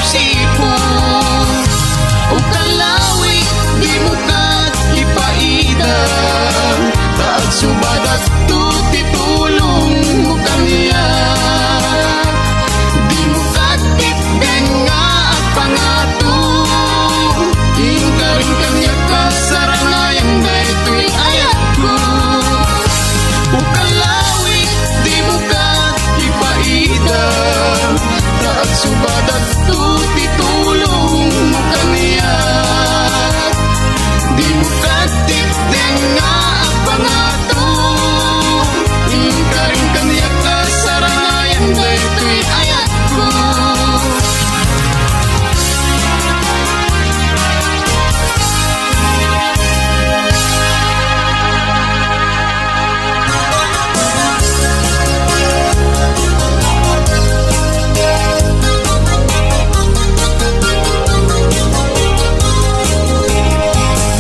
sipo o kalawi di mo ka ipaida taag subadat tuti tulong mo kaniya di mo katip din nga at pangato ingkarin kanya kasarangayan na ito'y ayat ko o kalawi di mo ka ipaida taag subadat tuti tulong mo kaniya di mo katip din nga at pangato ingkarin kanya kasarangayan na ito'y ayat ko.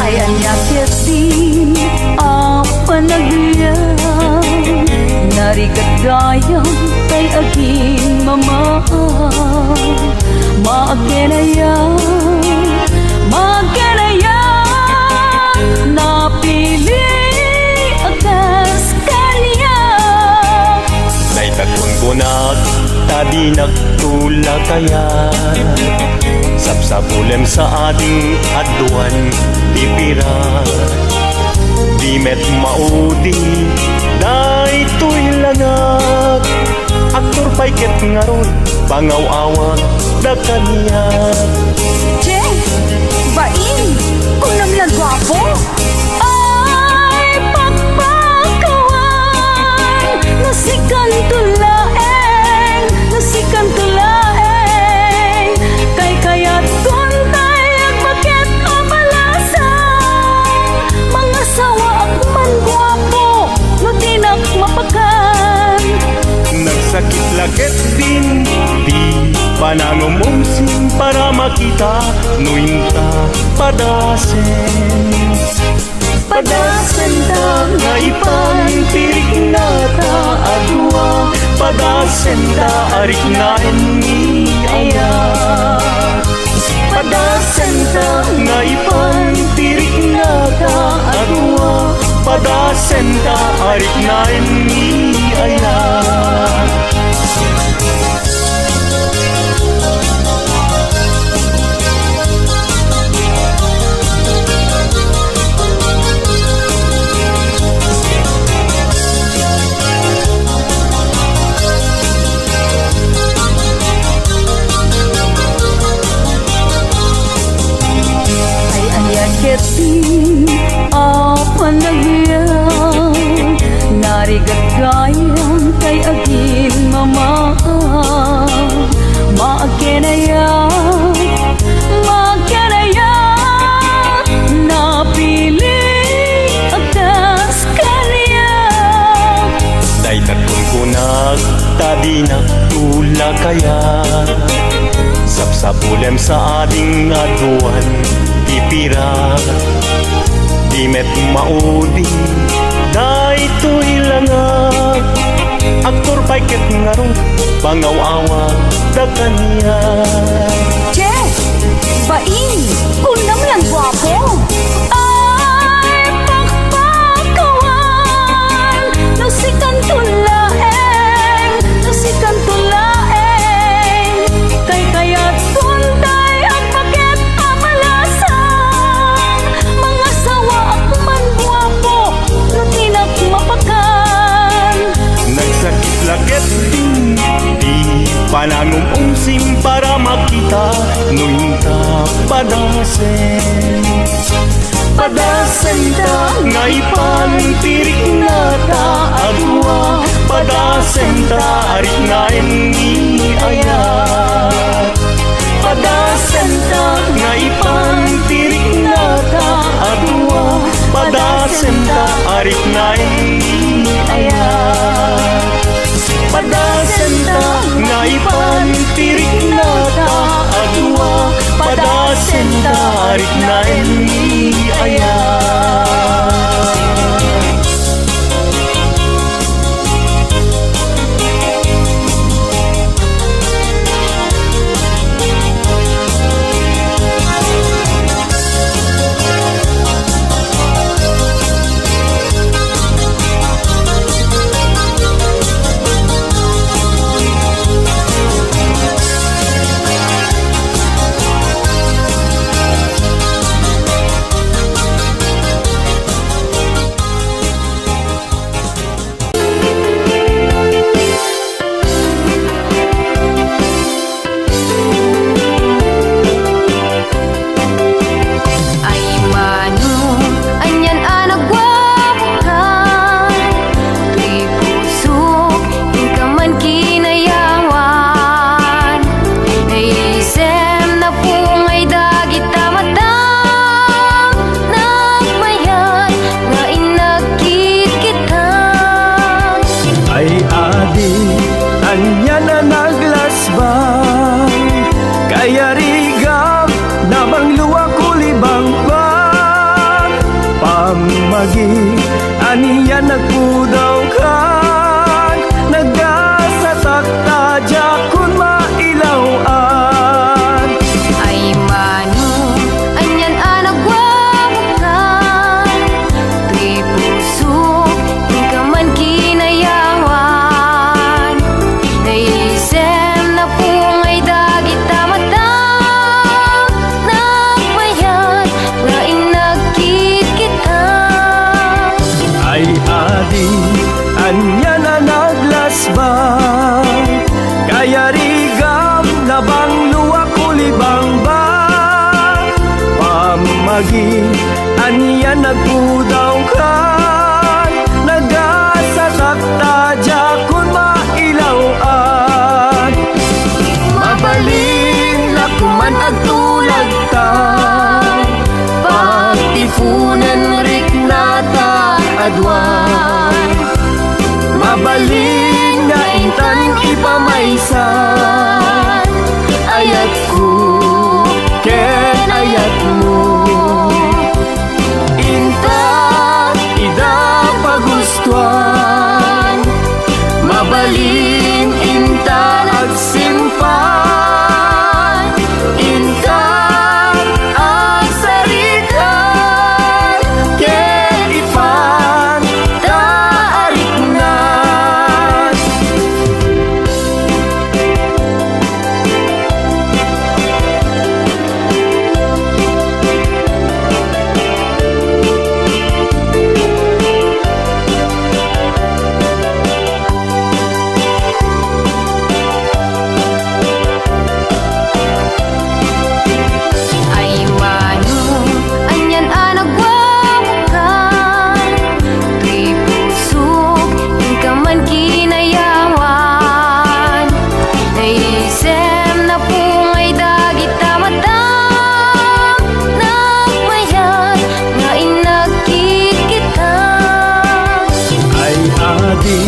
Ay anyaketin apa nagyang narigadayang kay aging mama maakenayang napili akas kanya Naitagun ko na tadi nagtula kaya sapsapulem sa ating aduan di pira di met maudi na ito'y langag aktor pa'y ket ngaron pangaw-awag da kanya Che, bain, kung namlang gwapo ay pagpakawan nasikan tulaeng kay kayat tuntay at bakit amalasang mga sawa at man gwapo no tinak mapakan nagsakit laket din di panangumumsin para makita nuinta padasen ta nga ipantirik na ta adwa padasen ta arik na enni aya padasen ta nga ipantirik na ta adwa padasen ta arik na enni aya ketin apa nagyang narigadayang kay agin mama maakenayang napili atas kanya daytaton ko tadi nagtula kaya sapsapulem sa ating aduan pira di met maudi da ito'y langag aktor pa'y ket ngaron pangaw-awag da kanya Che, bain, kung namlang gwapo ay pagpakawan nasikan tulaeng kay kayat tuntay at bakit amalasang mga sawa at man gwapo no tinak mapakan nagsakit laget din di panangumumsim para makita nuinta padasen ta nga ipantirik na ta adwa padasen ta arik na enni aya padasen ta nga ipantirik na ta adwa padasen ta arik na enni aya padasen ta nga ipantirik na ta adwa padasen ta arik na enni aya naglasbang, kaya rigam na bang luwa kulibang ba? Pamagi, aniya nagpudaw ka, nagasatakta dya kung mailawan. Mabaling lakuman agtulag ta, pagtifunan rik nata adwan. Mabaling na intan ipamaysan, ayat ko ken ayat mo. Intan ida pagustuhan, mabaling intan agsimpan. Intan agsaritan, ken ipan taariknan. Ay mano, anyan anagwawakan, tuy pusok, yung ka man kinayawan. Naisem na pungay dagit tamatang, nagmayat nga inagkikita. Ay adi,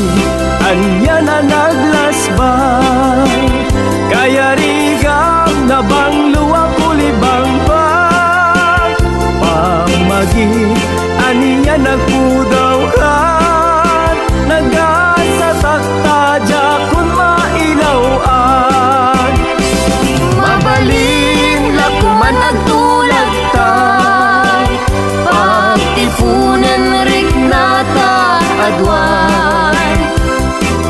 anya na naglasbang, kaya rigam na bang luwa kulibang ba? Pamagi, aniya nagpudaw ka, nagasatakta dya kung mailawan. Mabaling lakuman agtulag ta, pagtifunan rik nata adwan.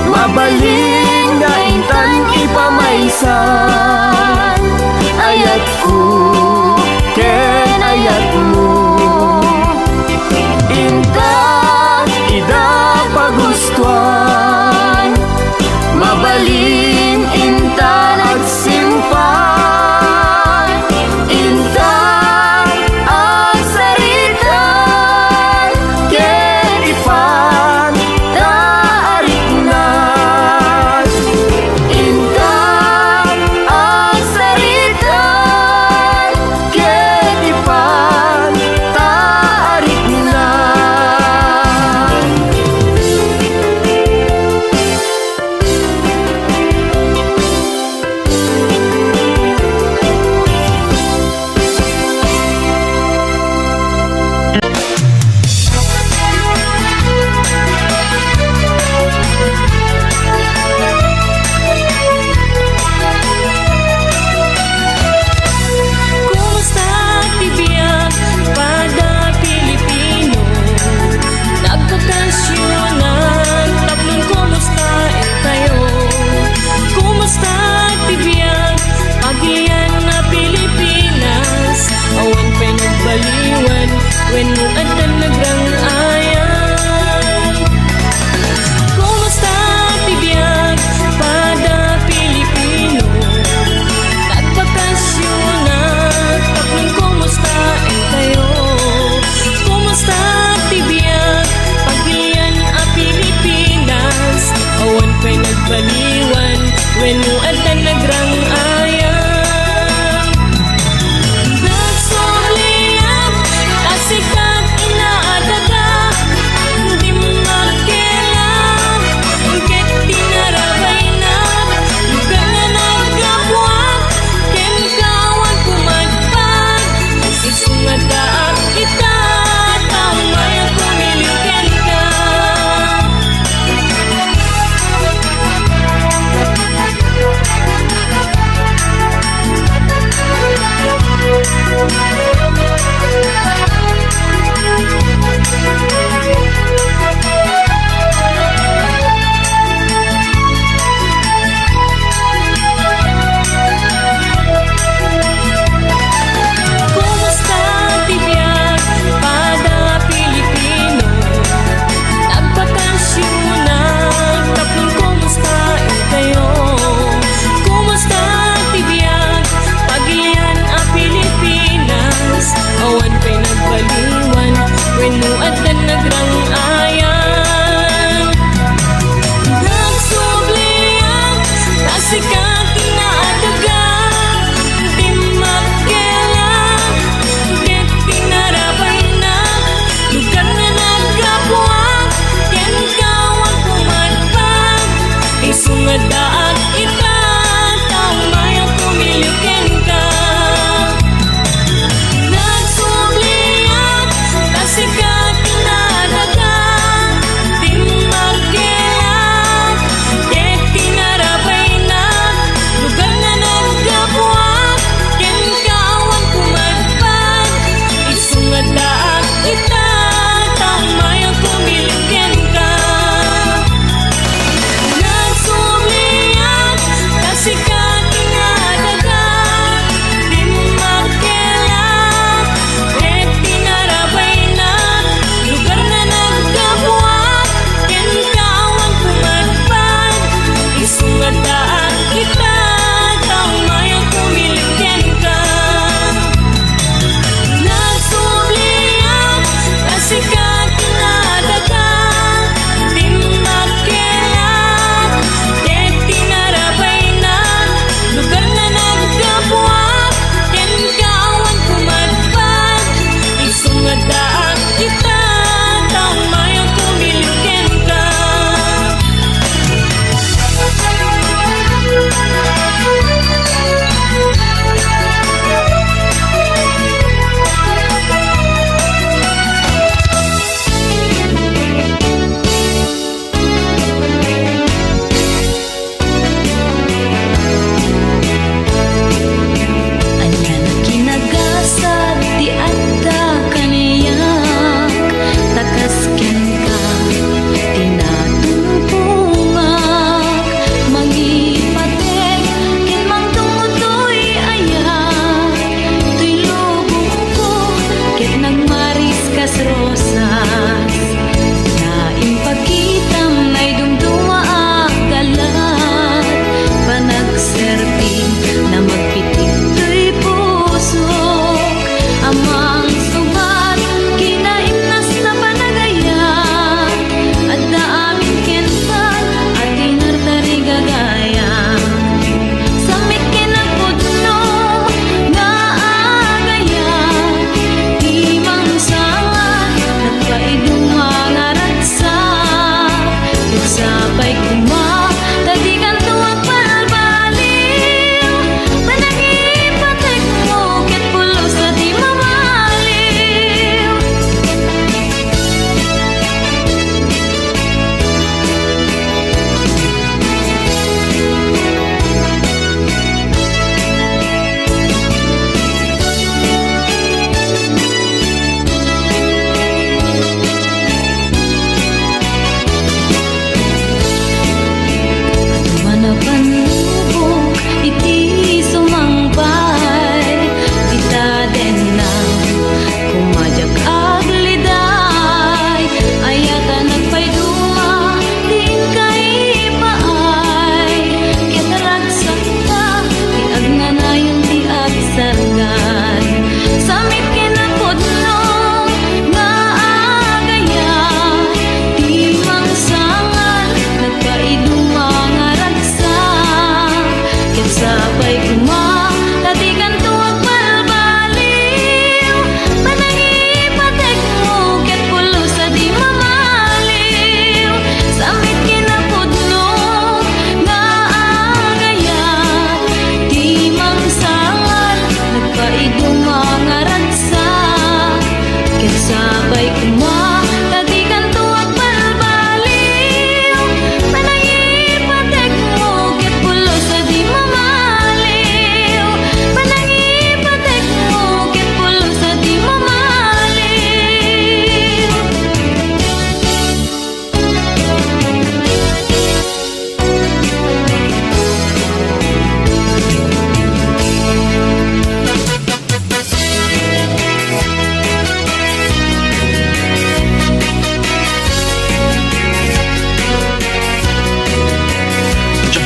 Mabaling na intan ipamaysan, ayat ko ken ayat mo. Intan ida pagustuhan, mabaling intan agsimpan. Intan agsaritan, ken ipan taariknan. Intan agsaritan, ken ipan taariknan. Kumusta tibiyag pada Pilipino? Nagkakasyonan, tablong kumusta kayo? Kumusta tibiyag agian na Pilipinas? Awan pa'y nagbaliwan, when mo adan nagrangayan. Kumusta tibiyag pada Pilipino? Nagbakasyonan, tatlong kumusta kayo? Kumusta tibiyag pagilian a Pilipinas? Awan pa'y nagbaliwan, when mo adan nagrangayan. Nagsulian, kasikat inaadaga, di magkilang, ket tinarabay na, lugar na nagkabuan, ken kawan kumadpad, isungadaat kita, tamay ang kumilikan ka.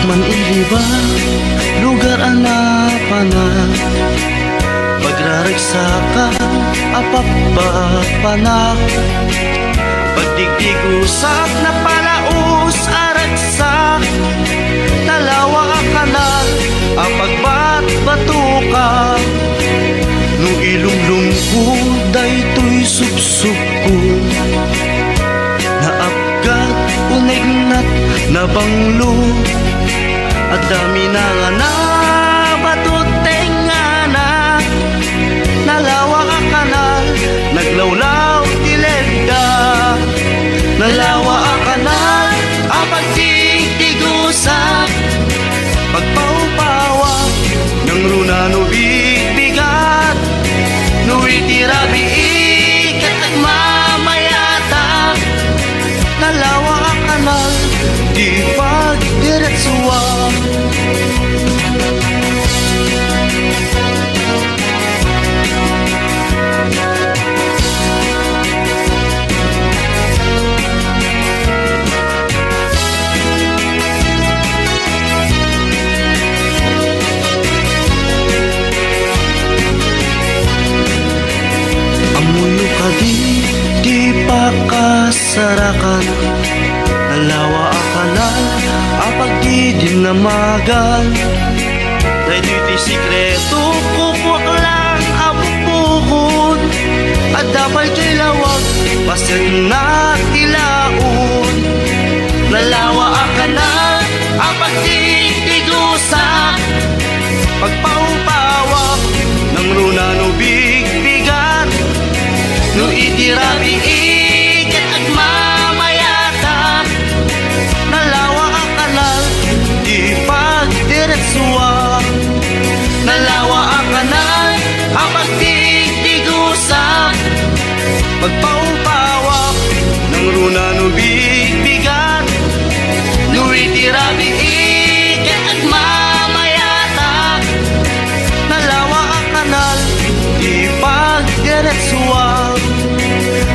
man iliba, lugar anapanan. Pagraragsa ka, apapapanak. Pagdigdig usap na palaus aragsak. Talawa kanal, apagbat batuka. No ilumlum ko, daytoy subsub ko. Naapgat, unignat, nabanglo. At dami na nga na batuteng nga na. Nalawa ka kanal, naglawlaw tilegda. Nalawa ka kanal, apag tigtigusak. Pagpaupawa ng runano bigbigat. Nuitirabi ikat at mamayata. Nalawa ka kanal, di pagdiretsuwa. Amuyo ka di pa kasarakan. Nalawa akanal, apag di dinamagan. Dahil dito'y sikreto, kukwak lang abukod. At dapat kay lawag, pasit na tilaon. Nalawa akanal, apag di tigusak. Pagpaupawak ng runano bigbigat. No itirabi ikat at mamayata. Nalawa ang kanal, di pagdiretsuwa. Nalawa ang kanal, ang pagtitigusak. Pagpaupawak ng runano bigbigat. No itirabi ikat at mamayata. Nalawa ang kanal, di pagdiretsuwa.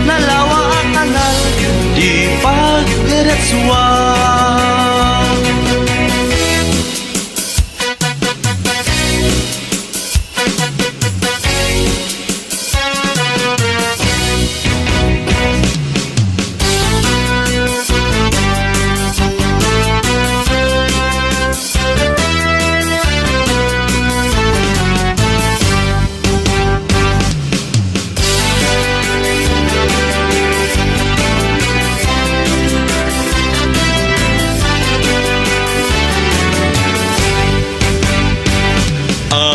Nalawa ang kanal, di pagdiretsuwa.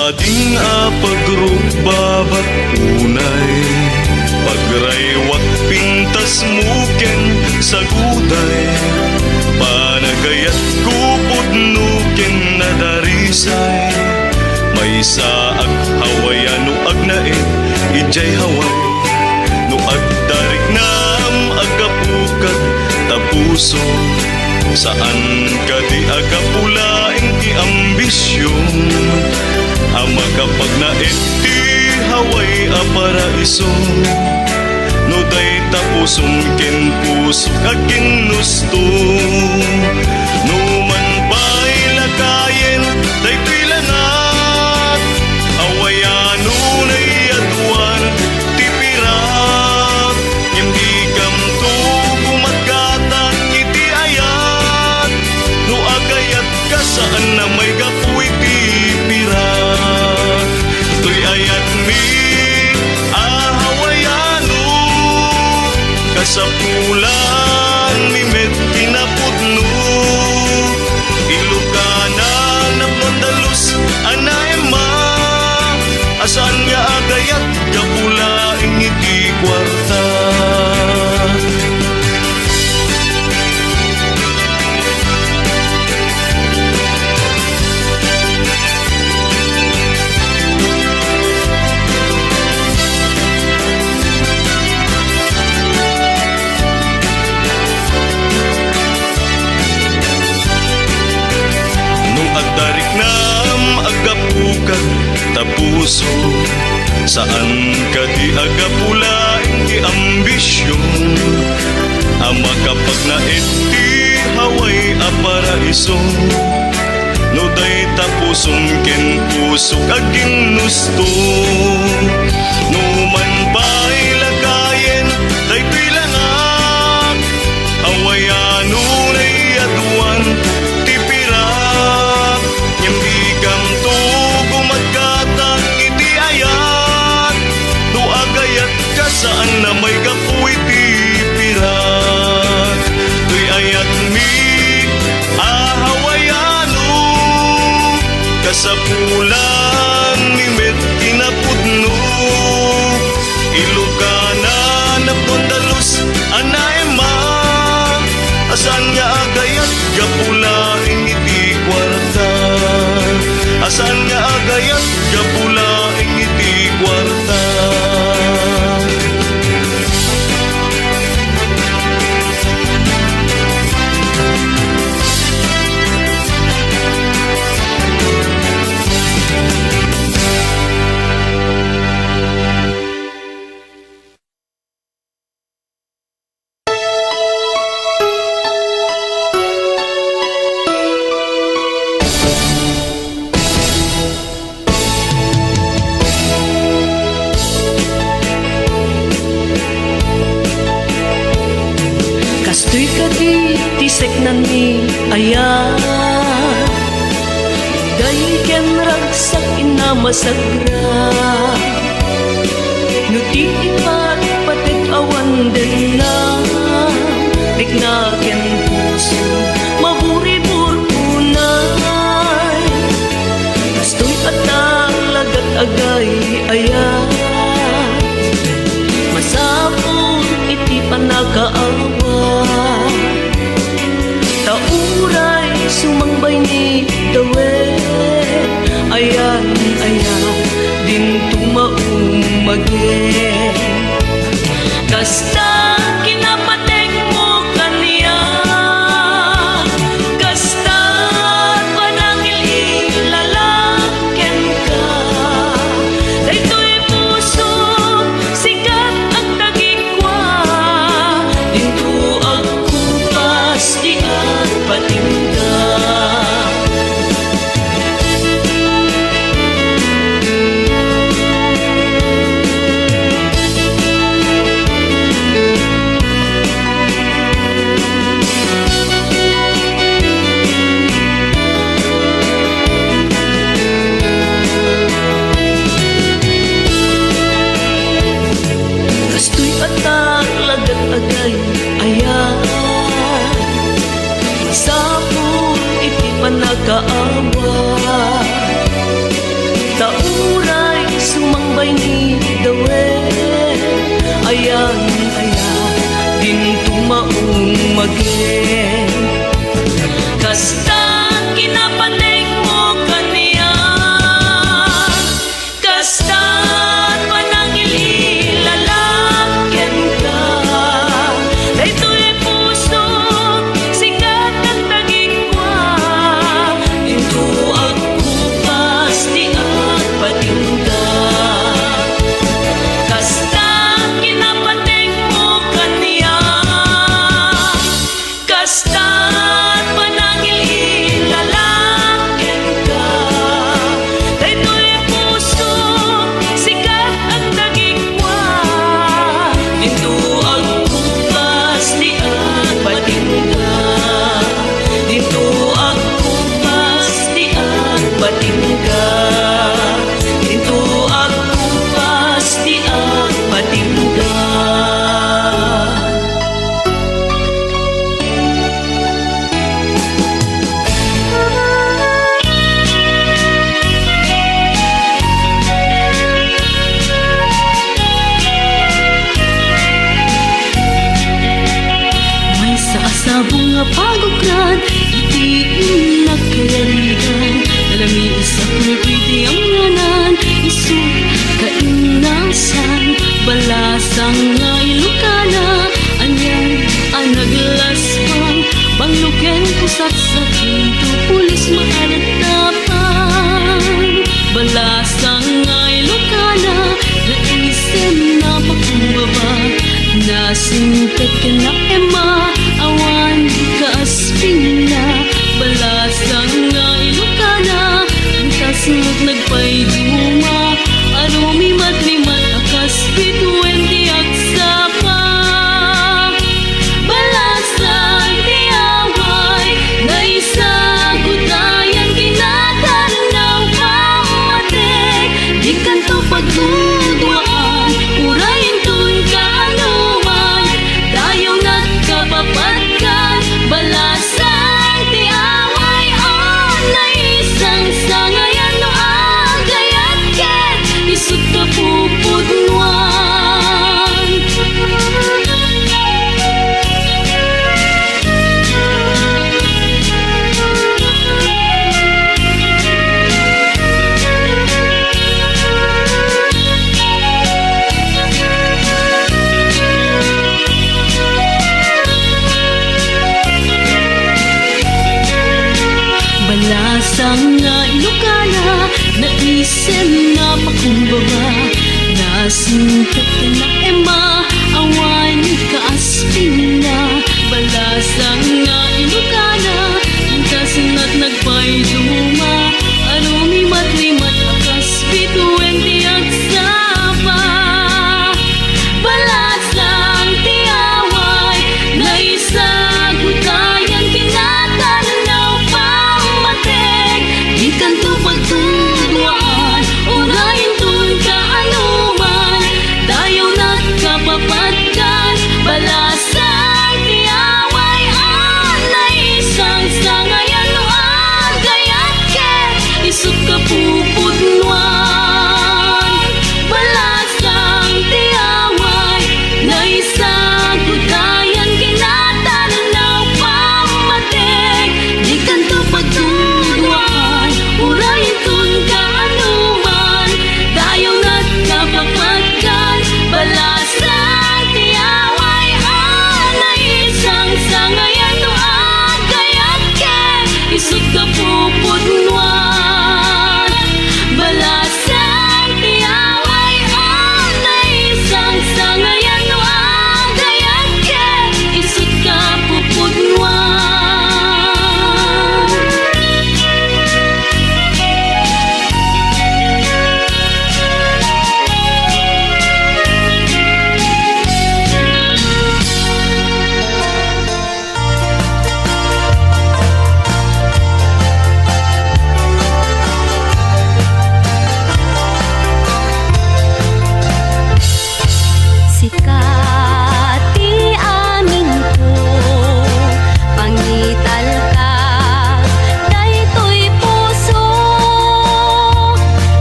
Ading apagrubabat unay, pagraywat pintas muken sa guday. Panagayat kupod nuken na darisay. May saag hawayan no agnain, ijay haway. No agdarik nam agapukat tapuso. Saan ka di agapulaing ti ambisyon. Ang makapag na iti haway a paraiso. No day tapusong ken puso kakin nusto. No man pa'y lakayen day pilanat. Awayano na'y atuan ti pirat. Hindi kam to gumagkata iti ayat. No agayat ka saan na may gapuy ti pirat. Tuy ayat mi ahawayano. Kasapulan mi met pinapudno. Ilokana na pandalus anaema. Asan nga agayat kapulaing iti kwarta. Agdarik nam agapukat tapuso. Saan ka di agapulaing ti ambisyon. Ang makapag na iti haway a paraiso. Day tapusong ken pusok aging nusto. Numan ba'y lakayen day pilanak, awayano na'y aduan tipirak. Nyambigam to gumagkatang iti ayat, duagayat ka saan na may kapuy tipirak. Tuy ayat mi ahawayano, kasapulan ni met kinapudno. Ilokana na pondalus anaema, asan nga agayat gapulaing iti kwarta. Asan nga agayat gapulaing iti kwarta. Kastoy kadi tisek nani aya, day ken ragsak inamasagra. Nuti ipat patek awan den na, bigna ken puso maburibur unay. Kastoy atang lagat agay aya, masapul iti panagaawa. Tauray sumangbay ni dawe, ayan ayan din tumaumage. Kasta kinapatek mo kaniya, kasta panangil ilalaken ka. Daytoy puso sikat ang tagikwa, dinto ako pasti at patingga. Kastoy atang lagat agay ayan, masapul iti panagaawa. Tauray sumangbay ni dawe, ayan ayan din tumaumage. Kasta kinapatek mo kaniya, kasta panangil ilalaken ka. Daytoy puso sikat ang tagikwa, dinto ako pasti at patingga. Kasta kinapatek mo kaniya, kasta panangil ilalaken ka. Daytoy puso sikat ang tagikwa, dinto ako pasti at patingga. Dinto ako pasti at patingga. Dinto ako pasti at patingga. May saasabong nga pagukran, iti nakayarihan. Dalami isa pulpiti ang nganan, isu kainasan. Balasang nga ilukana, anyang anaglaswang. Bangluken pusat sa pinto, pulis maalantapan. Balasang nga ilukana, naisip na pakumbaba. Nasingkat ka na ema, awan kaasping na. Balasang nga ilukana, Isen na pakumbaba Nasingkat na ema Awan kaaspin na Balasang nga inukana Kasinat nagpayduma Anumimat akas bituwenti at sapa Balasang tiyaway Na isagutayan kinatanaw pamatek Di kanto pagtudwaan Urayin tun ka anuman Dayaw nagkapapatkan Balasang tiyaway Anay isang sangayan no agayat ke Isut ka pupudnuan Balasang tiyaway Na isagutayan kinatanaw pamatek Di kanto pagtudwaan Urayin tun ka anuman Dayaw nagkapapatkan Balasang tiyaway Anay isang sangayan no agayat ke Isut ka pupudnuan Balasang tiyaway Anay isang sangayan no agayat ke Isut ka pupudnuan Sikati amin ko Pangital ka Daytoy puso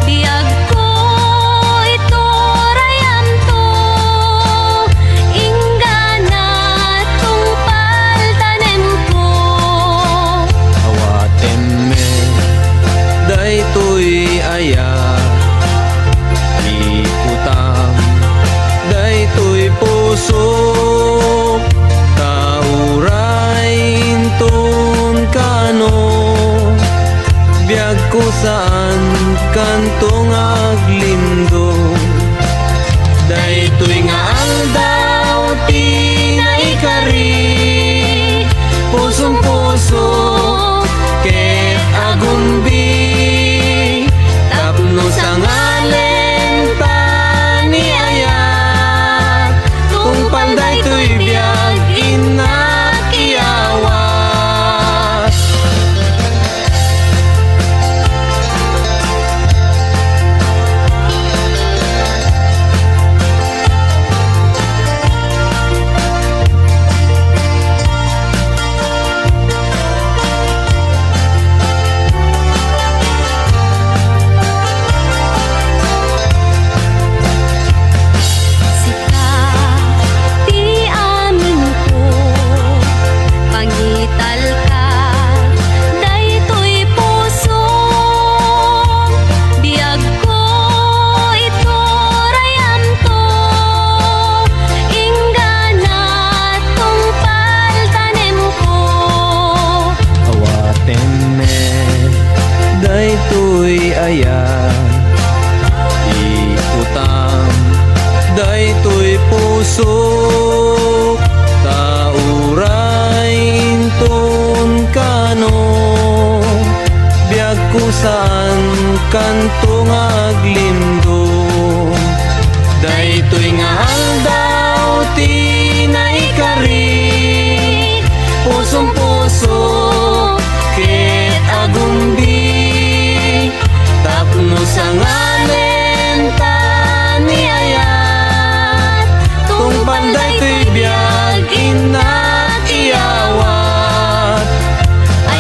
Diag ko ito rayam to Ingana tungpal tanem ko Awaten me daytoy aya Ikutam daytoy puso Taurain tun kano Biag ko saan kantong aglindo Daytoy nga aldaw tinaikari Pusong puso ket agumbi Tapno sa ngalen tani ayat Tungpal daytoy biag inakiyawas Sikati amin ko Pangital ka Daytoy puso Biag ko ito rayam to Ingana tungpal tanem ko Awaten me daytoy aya Ikutam daytoy puso Taurain tun kano Biag ko saan kantong aglindo Daytoy nga aldaw tinaikari Pusong puso ket agumbi Tapno sa ngalen tani ayat Tungpal daytoy biag inakiawat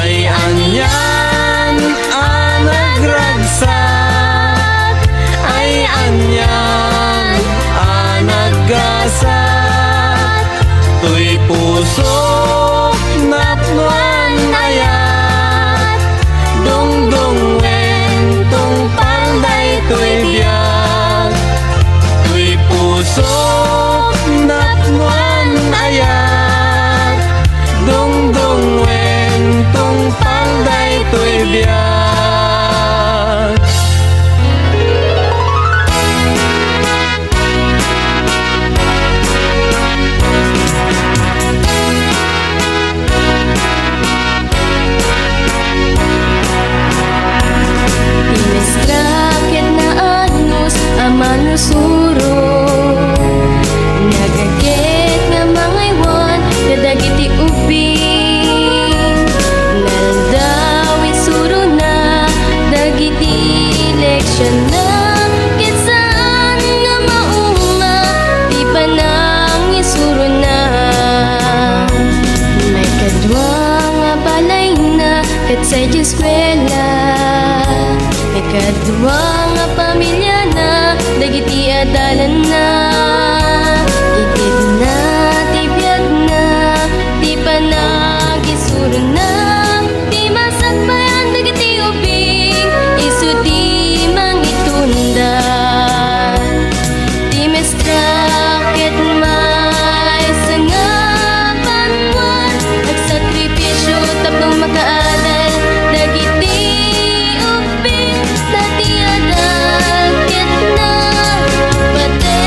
Ay anyan anagragsak Ay anyan anaggasat Tuy puso napnuan ayat Dungdung wen tungpal daytoy biag Tuy puso napnuan ayat Dungdung wen tungpal daytoy biag sinusuro. Nagagit nga mga iwan kadagiti ubing. Naldaw isuro na dagiti leksyon na. Kitsaan nga maunga di pa nang isuro na. May kadwa nga balay na kat sa eskwela. May kadwa nga pamilya na dagiti adalan na. Itid na, tibiyag na, di pa nagisuro na. Di masagbayan dagiti ubing, isu di mangitunda. Di mestrakit may sangapan nagsakripisyo tapno makaaral dagiti ubing. Dati adagit na pati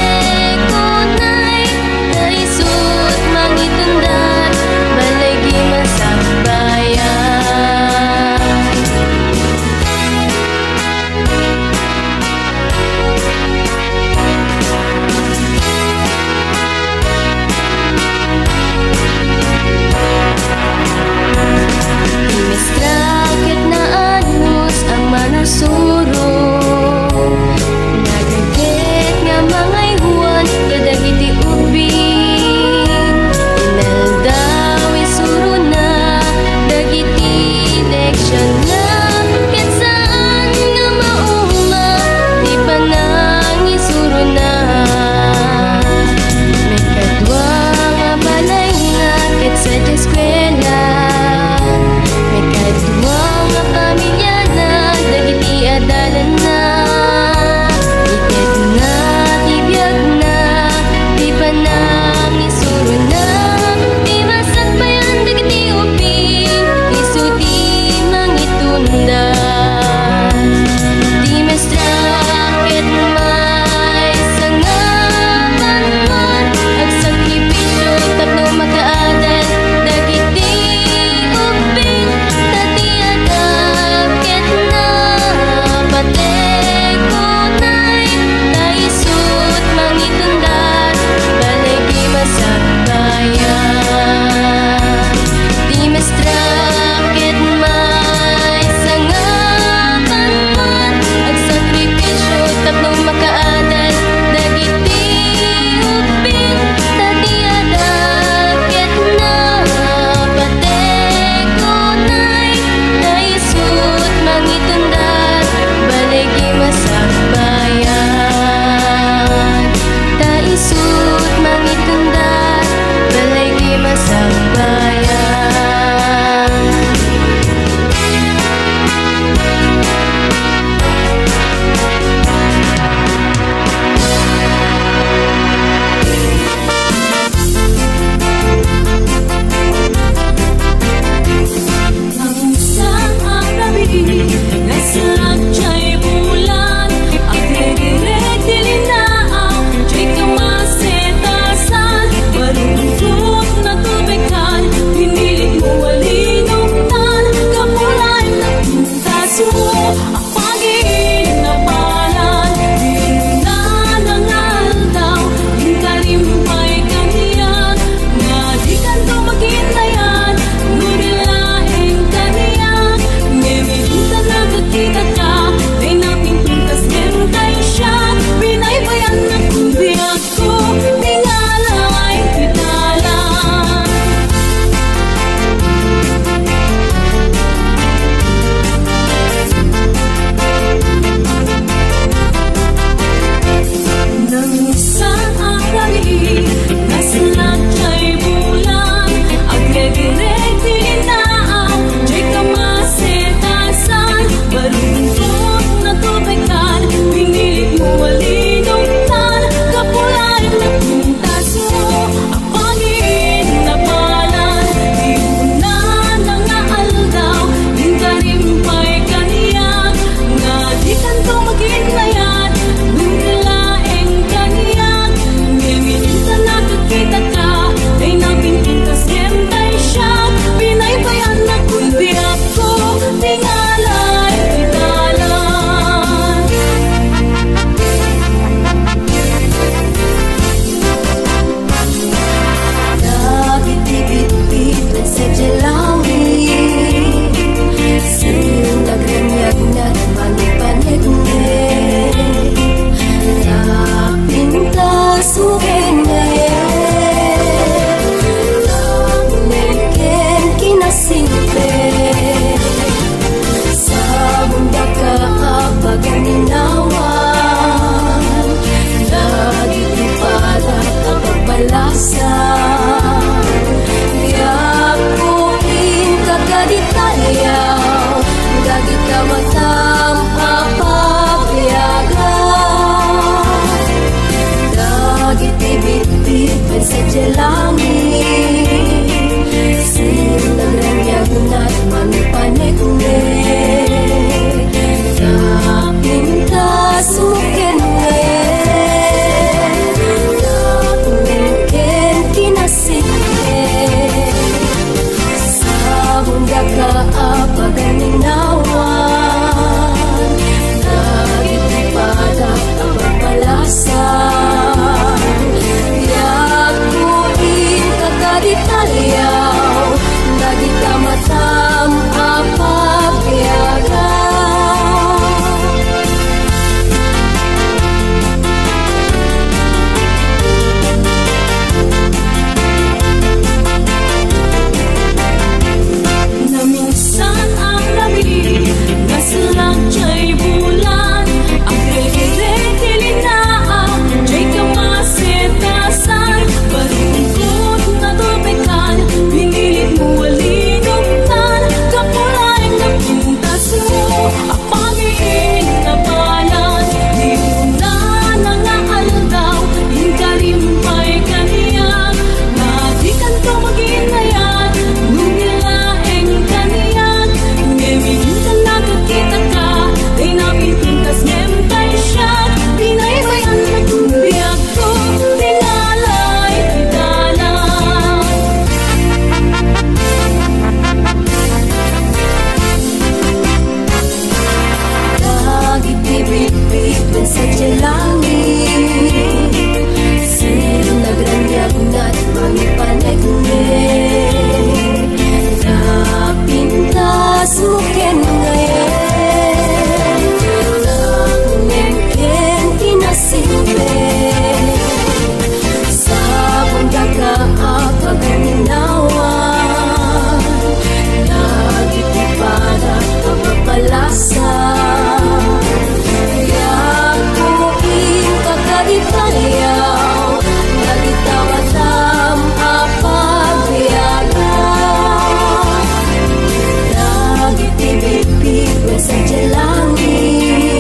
sa jalangin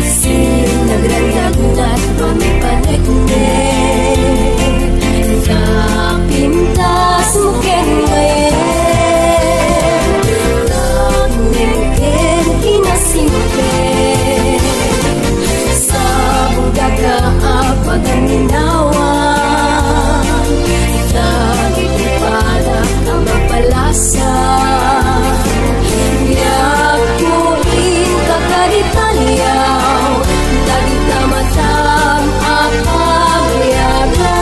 sinagrandag na't mamipanagnet napintas mo ken ngayon nagmingken kinasingken sa buga ka apagang ginawan dagit ipada ang mapalasa yak mo kakalitalyaw dagit na matang akabayagan.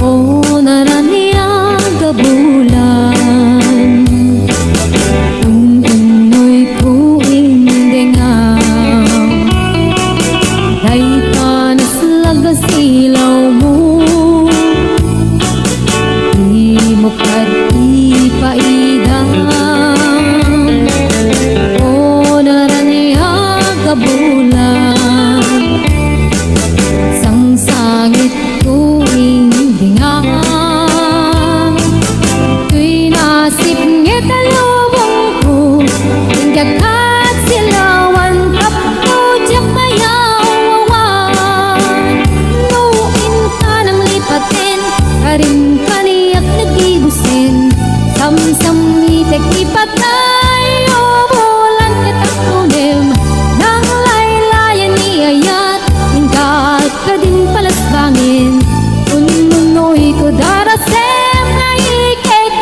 O naraniang kabulan Unoy puing dengaw Day panas lagas ilaw mo Di mo ipaidang O naraniang kabulan Sang sangit tuwing dingang Tuy nasip ngit alubong ko Tinggagat silawan Kapto diyak mayawawan Nuin ka ng lipatin Karin kaniyak nagibusin Samsam itek ipatay O bulan katakunim Nang laylayan ni ayat Hinggat ka din palasbangin Ununoy ko darasem na ikekeng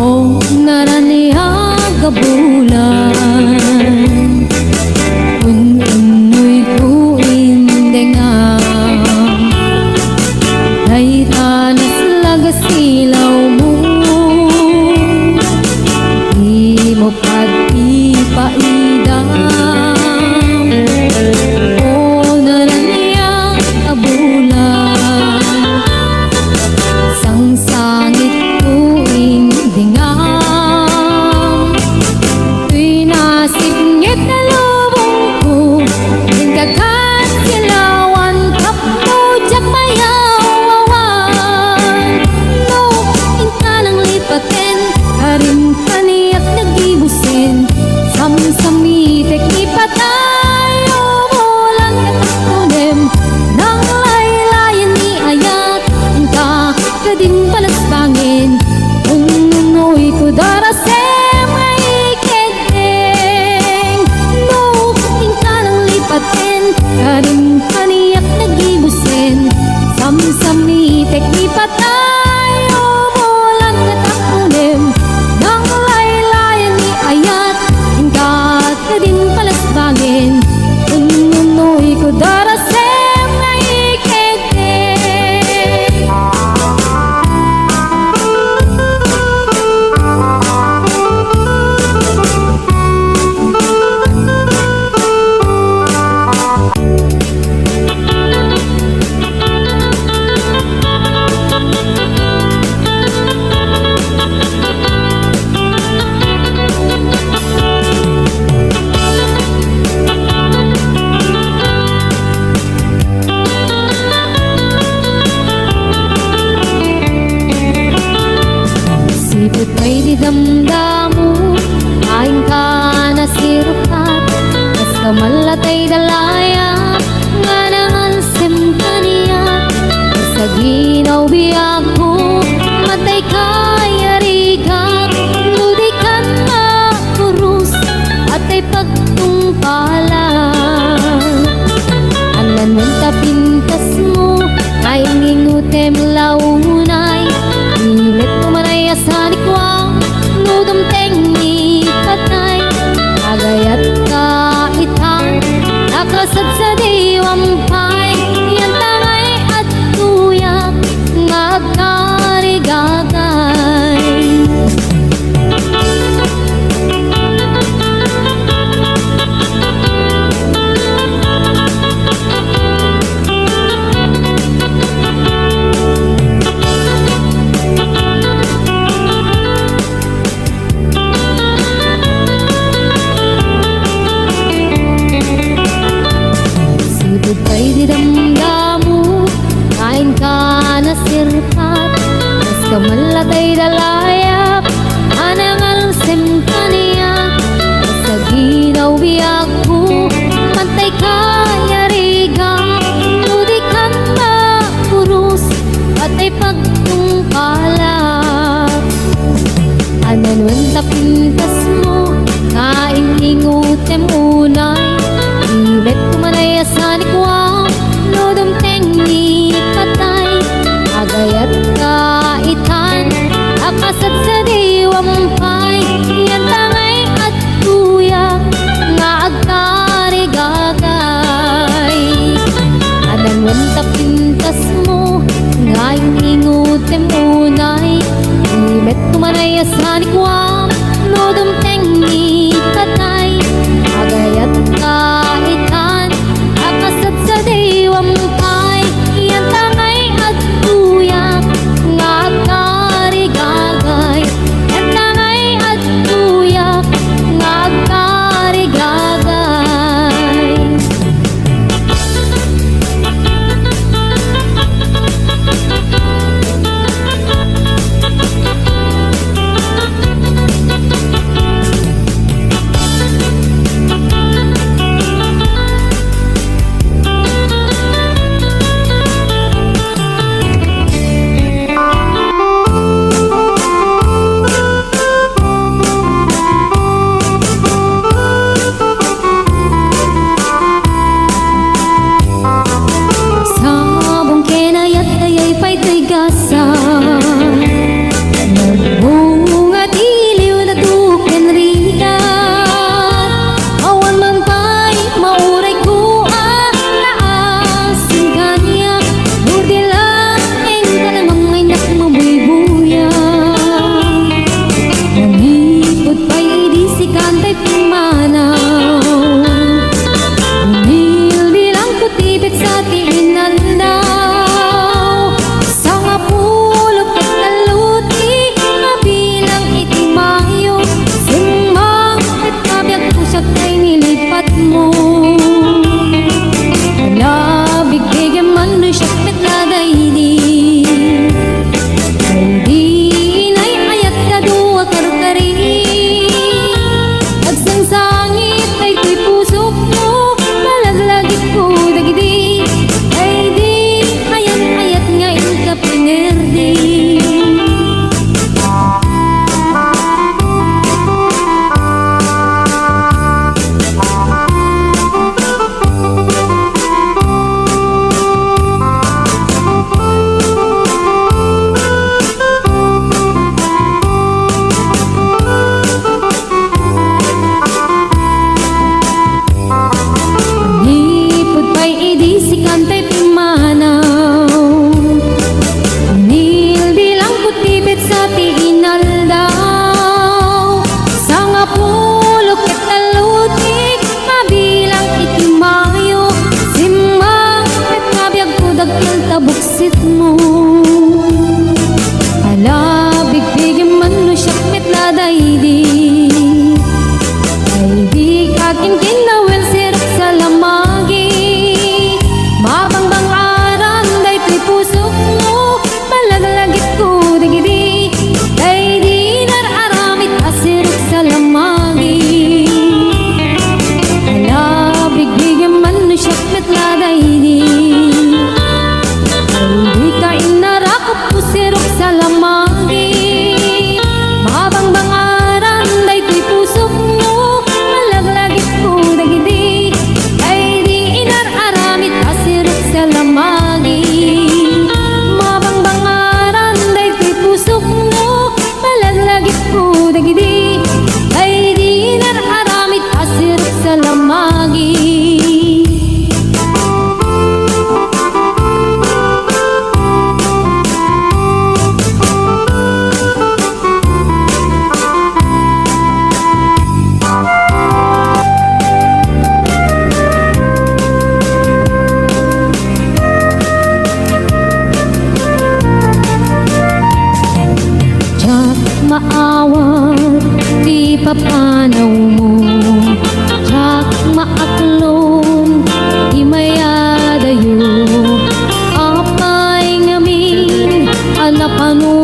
O naraniang kabulan Unoy puing dengaw Day tanas lagas ilaw mo Di mo ipaidang O naraniang kabulan Sang sangit tuwing dingang Tuy nasip ngit na lubong ko Tinggagat silawan Kapto diyak mayawawan Nuin ka ng lipatin Karin kaniyak nagibusin Samsam itek ipatay O bulan katakunim Nang laylayan ni ayat Hingga ka din palasbangin Ununoy ko darasem ay ikekeng Nuin ka ng lipatin Karin kaniyak nagibusin Samsam itek ipatay O bulan katakunim Nang laylayan ni ayat Hinggat ka din palasbangin Ununoy ko darasem na ikekeng damdamu aing kana sirukat as kamalatay dalaya nganaan simkaniya sa ginaw biyak ko matay sa malatay dalayap anangal sem kaniya sa ginaw biyak ko pantay kaya riga tudikan ba purus patay pagtungkalak ananwan tapintas mo kaingingutem unay ibet kumanayasan kwa nodom tengi patay agayat kaitan akasat sa diwampay yan tangay at tuyak nga agkarigagay adanwan tapintas mo nga ingutem unay ibet kumanayasan kwa nodom tengi patay agayat kaitan akasat sa diwampay yan tangay at tuyak nga agkarigagay yan tangay at tuyak nga agkarigagay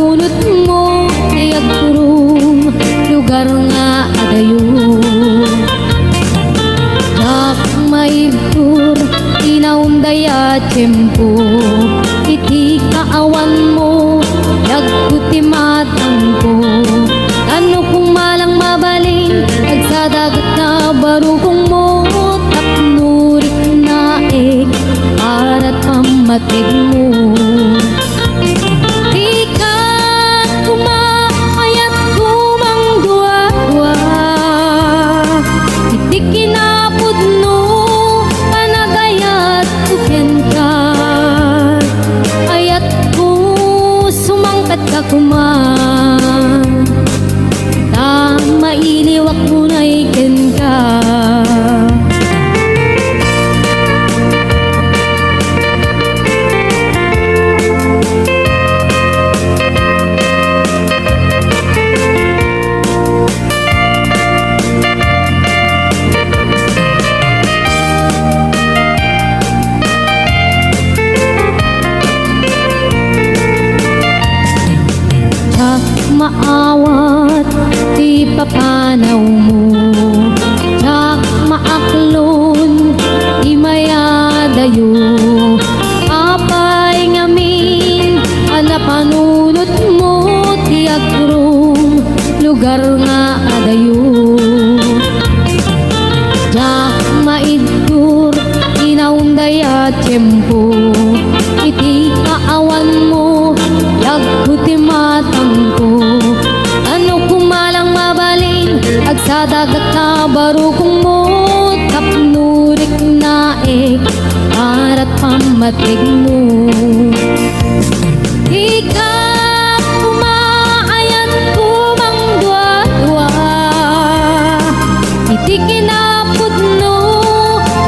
napanunot mo ay agturong lugar nga adayo. Dak maibtur inaundaya tiyempo, iti kaawan mo yagkuti matang ko. Ano kung malang mabaling agsadagat na barukong mo, tapnurik na para't pamatig mo. Ikat kumakayat kumangdwa-dwa, iti kinapod no panagayat kuken ka. Ayat ko sumangkat ka kuman, mailiwak mo na ikin ka. Tsak maawat di papanaw mo, tsak maaklon di mayadayo. Apay ngamin anapanunot mo, ti agturong lugar nga adayo. Tsak maidtur inaundaya tiyempo, iti kaawan mo yagkuti matang ko. Ano kung malang mabaling agsadagat na barukong mo, tapnurik na para't pamatig mo. Ikaw kumaayat kumangdwa-dwa, iti kinapod no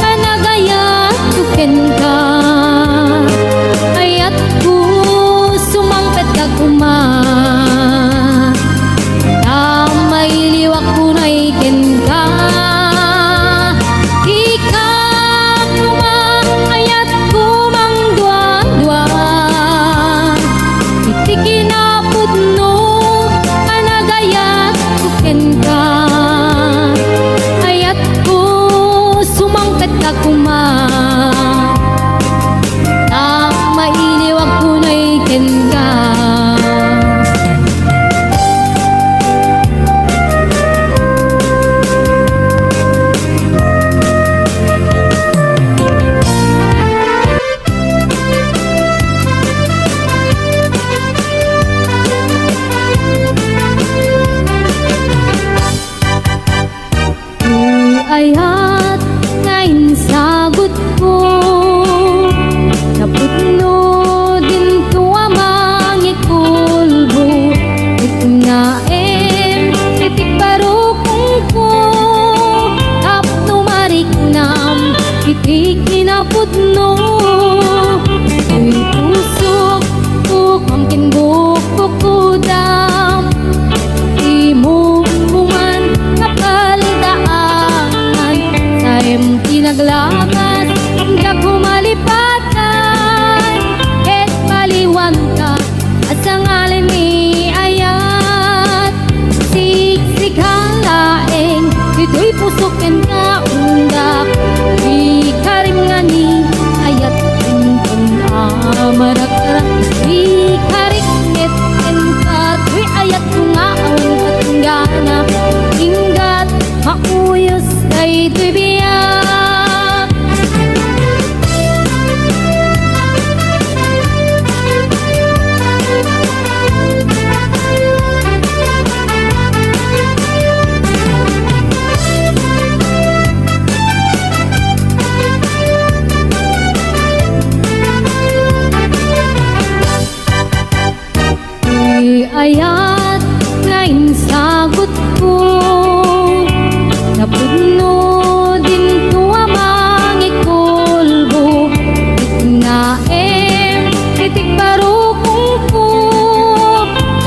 panagayat kuken ka. Ayat ko sumangpet ka kuman, mailiwak ko na ikin ka. Ikaw kumakayat kumangdwa-dwa, iti kinapod no panagayat kuken ka. Ayat ko sumangpet ka kuman, mailiwak ko na ikin ka. Ayat ngayon sagot ko, naputno din tuwa mangikulbo. Ito nga itik barukong ko, tapno mariknam iti kinapudno. Uy pusok ko kamkin bukukudam, imo kuman kapaldaan. Saem kinaglakas hangga kumalipatan, ket paliwan ka at sa ngalan ni ayat. Siksik ang laeng ito'y pusokin ka undak, di karim nga ni ayat intong amarak-arak. Di kariknet ka to'y ayat ko nga awan katunggana, inggat mauyos kay to'y biyak. Ayat ngayon sagot ko, napudno din tuwa mangikulbo. Itnaem itik barukong ko,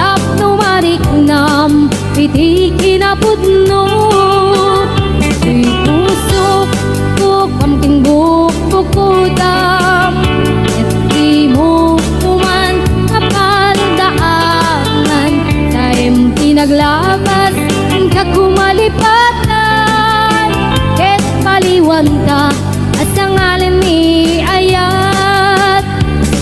tapno mariknam iti kinapudno. Uy pusok ko kamking bukukudam, et di mo kuman kapaldaan. naglabas ka kumalipatan ket paliwanta at sangalan ni ayat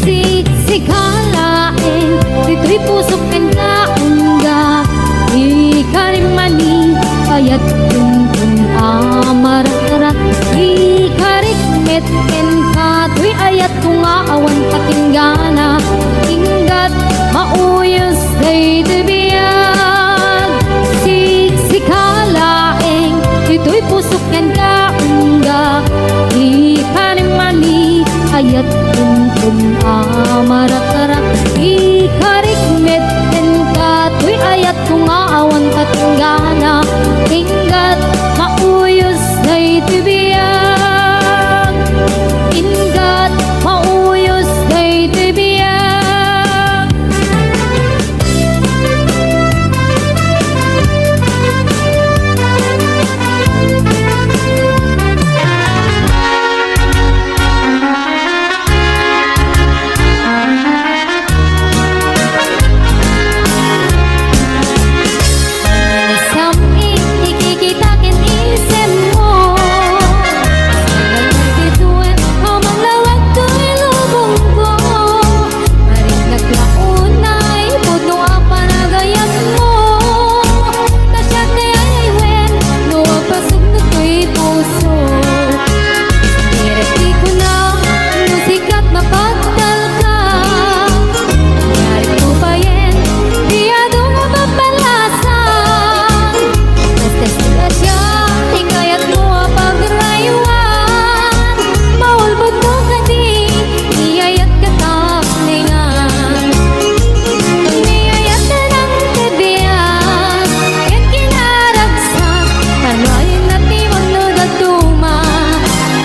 si kalain dito'y pusok kan kaungga ikarimani ayat tuntun amarat-arat ikarikmet ken kato'y ayat kung aawan patinggana inggat mauyos day tibiyag si kalaeng dito'y pusok yan kaungga ikarimani ayat tuntun amarat-arat ikarikmet ken kato'y ayat kung aawan patinggana inggat mauyos day tibiyag inggat mauyos day tibiyag. Saming ikikita ken isip mo nagtituan amang lawag to'y lubong ko maring naglaunay puno ang panagayat mo tasya kaya'y wen no pasog na to'y puso nireti ko na no sikat mapagdal ka nangyari ko pa yen di ado nga mapalasan Nastas ka siya, hikayat mo ang pagrayuan maulbot mo ka di, iyayat ka taklingan niyayat ka ng tibiyas ket kinaragsak kanayin na timon no datuma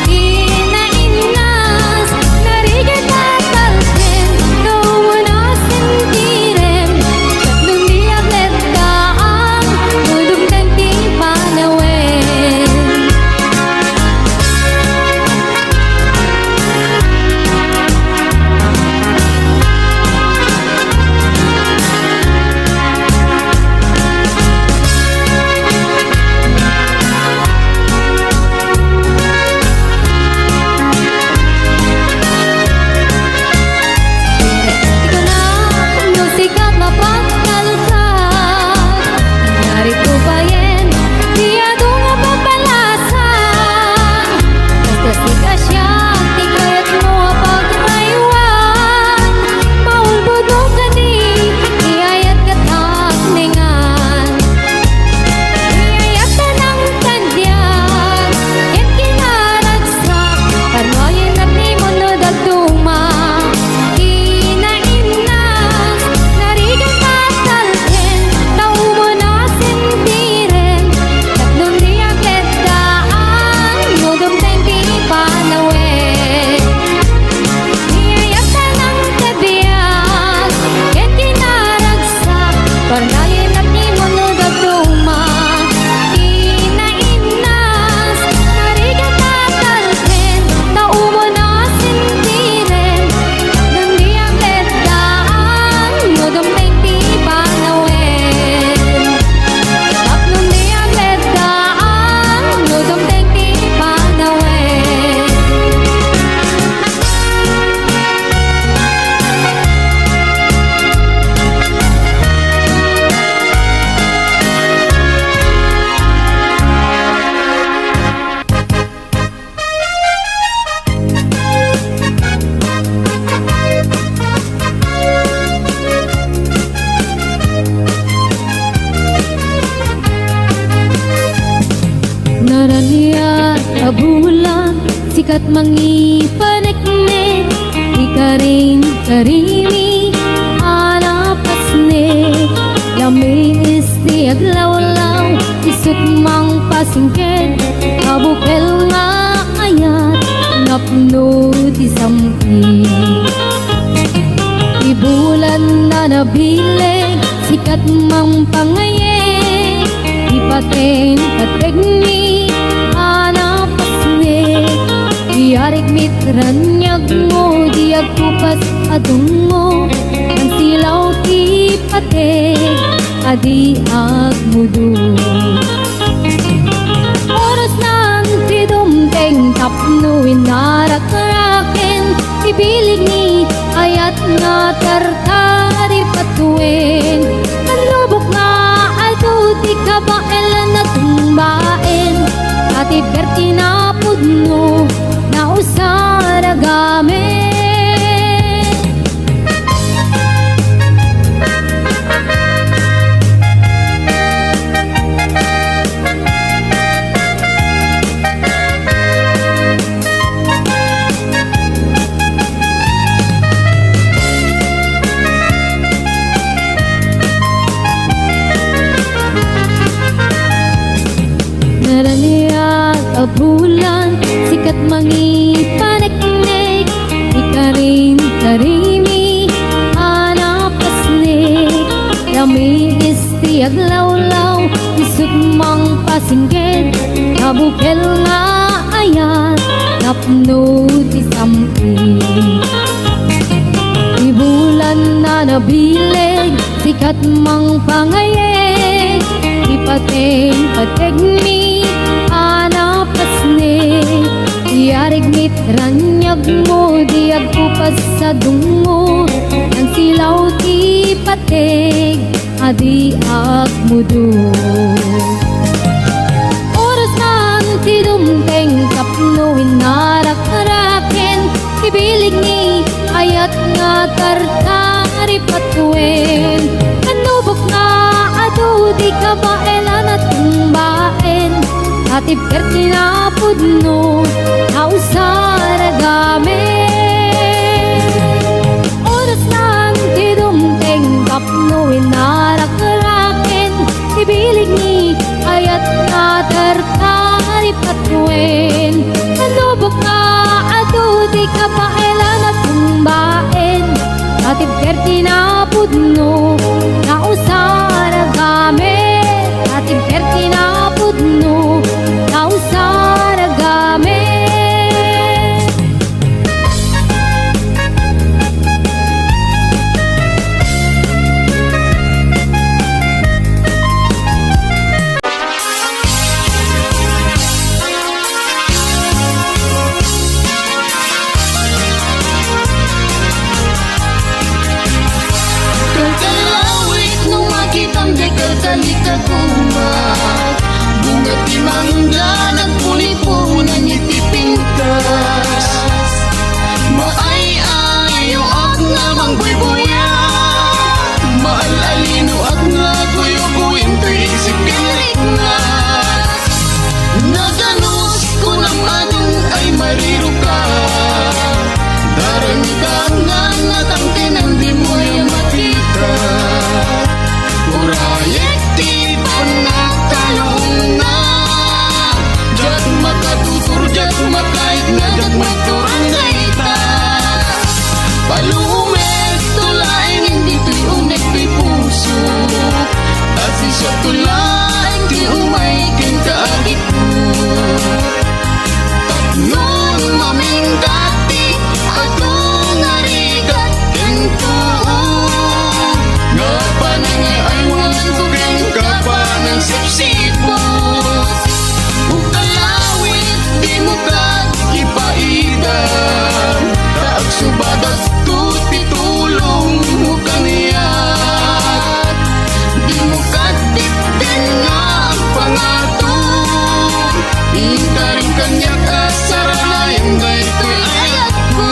inainas narigat tatalken nauunas sentiren tatlong diablet ka ang dudog ng tipanawin ikaw na no sikat mapagkalukad nangyari ko ba yen di ado nga mapalasan Nastas ka siya, hikayat mo ang pagrayuan maulbot mo ka di, iyayat ka taklingan niyayat ka ng tandyan ket kinaragsak kanayin na timon no datuma inainas narigat tatalken taumo na sentiren tatlong diablet ka ang nudog ng tipanawin niyayat ka ng tibiyas ket kinaragsak kanayin na timon no datuma inainas narigat tatalken taumo na sentiren tatlong diablet ka ang nudog ng tipanawin tatlong diablet ka ang nudog ng tipanawin Naraniya abulan sikat mangipanekne ikaring karimi anapasne lamig isti aglawlaw isut mang pasingken abukel nga ayat napno di sampi ibulan na nabileg sikat mang pangaye ipaten kategni anapasne iyarik mitranyag mo diag kupas adong mo ang silaw ti pateg adi agmudu. Oras ng tidumteng tapno inarak-raken, ibilig ni ayat nga tartari patuin. Kanlubok nga ado di kabailan na tumbain, ati perti na pudno na usaragamen. Naraniyak abulan, sikat mangi paniknik, ikarin karimi, anapasnik, rami isti aglawlaw, isut mang pasingkit, kabukel nga ayat, napno ti sampi. Ibulan na nabilig, sikat mang pangayeg, ipateng-pateg mi, anapasnik, iarigmit ranyag mo, diag kupas sa dungo, ang silaw ti pateg, adi akmudu. Oras ng tidumteng kapno, inarak-araken, ibilig ni ayat nga tartari patuin. Kanubok nga ado di kabailan at tumbain, ati perti na pudno na usaragamen. Oras ng tidumteng kapno, inarak-araken, ibilig ni ayat nga tartari patuin. Kanubok nga ado di kabailan at tumbain, ati perti na pudno na usaragamen, ati perti na pudno na usaragamen. Kalawit nung makitang dekalkalika kumat, bunga ti mangga nagpuni-punan iti pintas. Maay-ayo ak nga mangbuybuya, maalalino ak nga kuyo-kuyin to isip kaliknat. Naganos ko ng adong ay mariro ka, darang ka nga natangkin ang di mo yung makita. Urayek ti panagtalong na, jag makatutur, jag makait na, jag magturangay ta. Palumek tulain hindi to'y unek to'y puso, at siya tulain ti umay kin kaagit mo. Tapnon mamindati ato ngarigat kento, nga panangaywan ko ken kapanang sipsipos. Ukalawit di mo kat ipaidan, taag subadat tuti tulong mo kaniyat. Di mo kat tipden nga ang pangatong, intaring kanyak asarayan gayto'y ayat ko.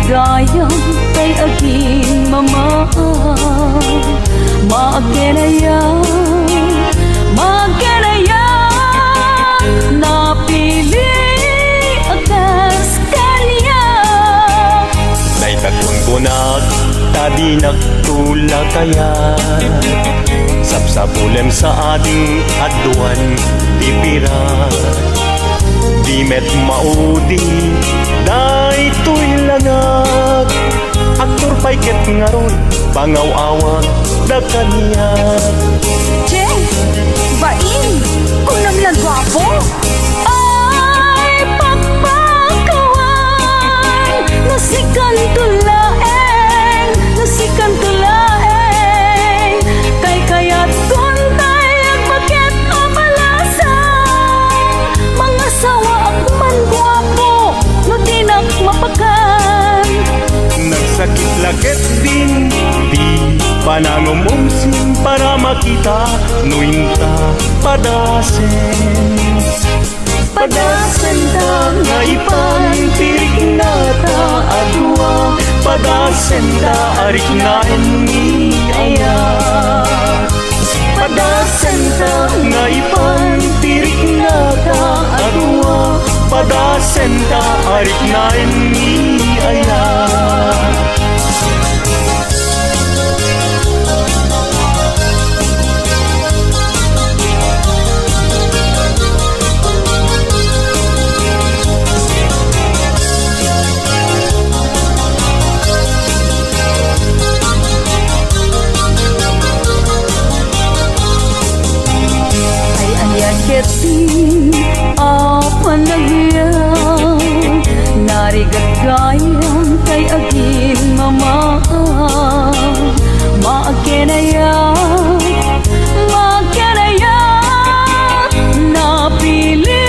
ligayang kay aking mama. Maakenaya napili akas kanya. Naitagpon ko tadi nagtula kaya sapsapulem sa ading aduan di pira. Di met maudi daytoy langag aktor payket ngaron pangaw-awag da kaniya. Che, bain, kunam lang gwapo. Ay, papakawan, nasikan tulaeng, kay kayat tuntay ang bakit amalasang. Mga sawa man gwapo, no tinak mapakan. Nagsakit laket din di panangumumsin para makita nuinta padasen. Padasen ta nga ipantirik na ta adwa. Padasen ta arik na ni aya. Padasen ta nga ipantirik na ta adwa. Padasen ta arik na ni aya. Keting apa nagyang narigagayang kay aging mama. Maakenaya napili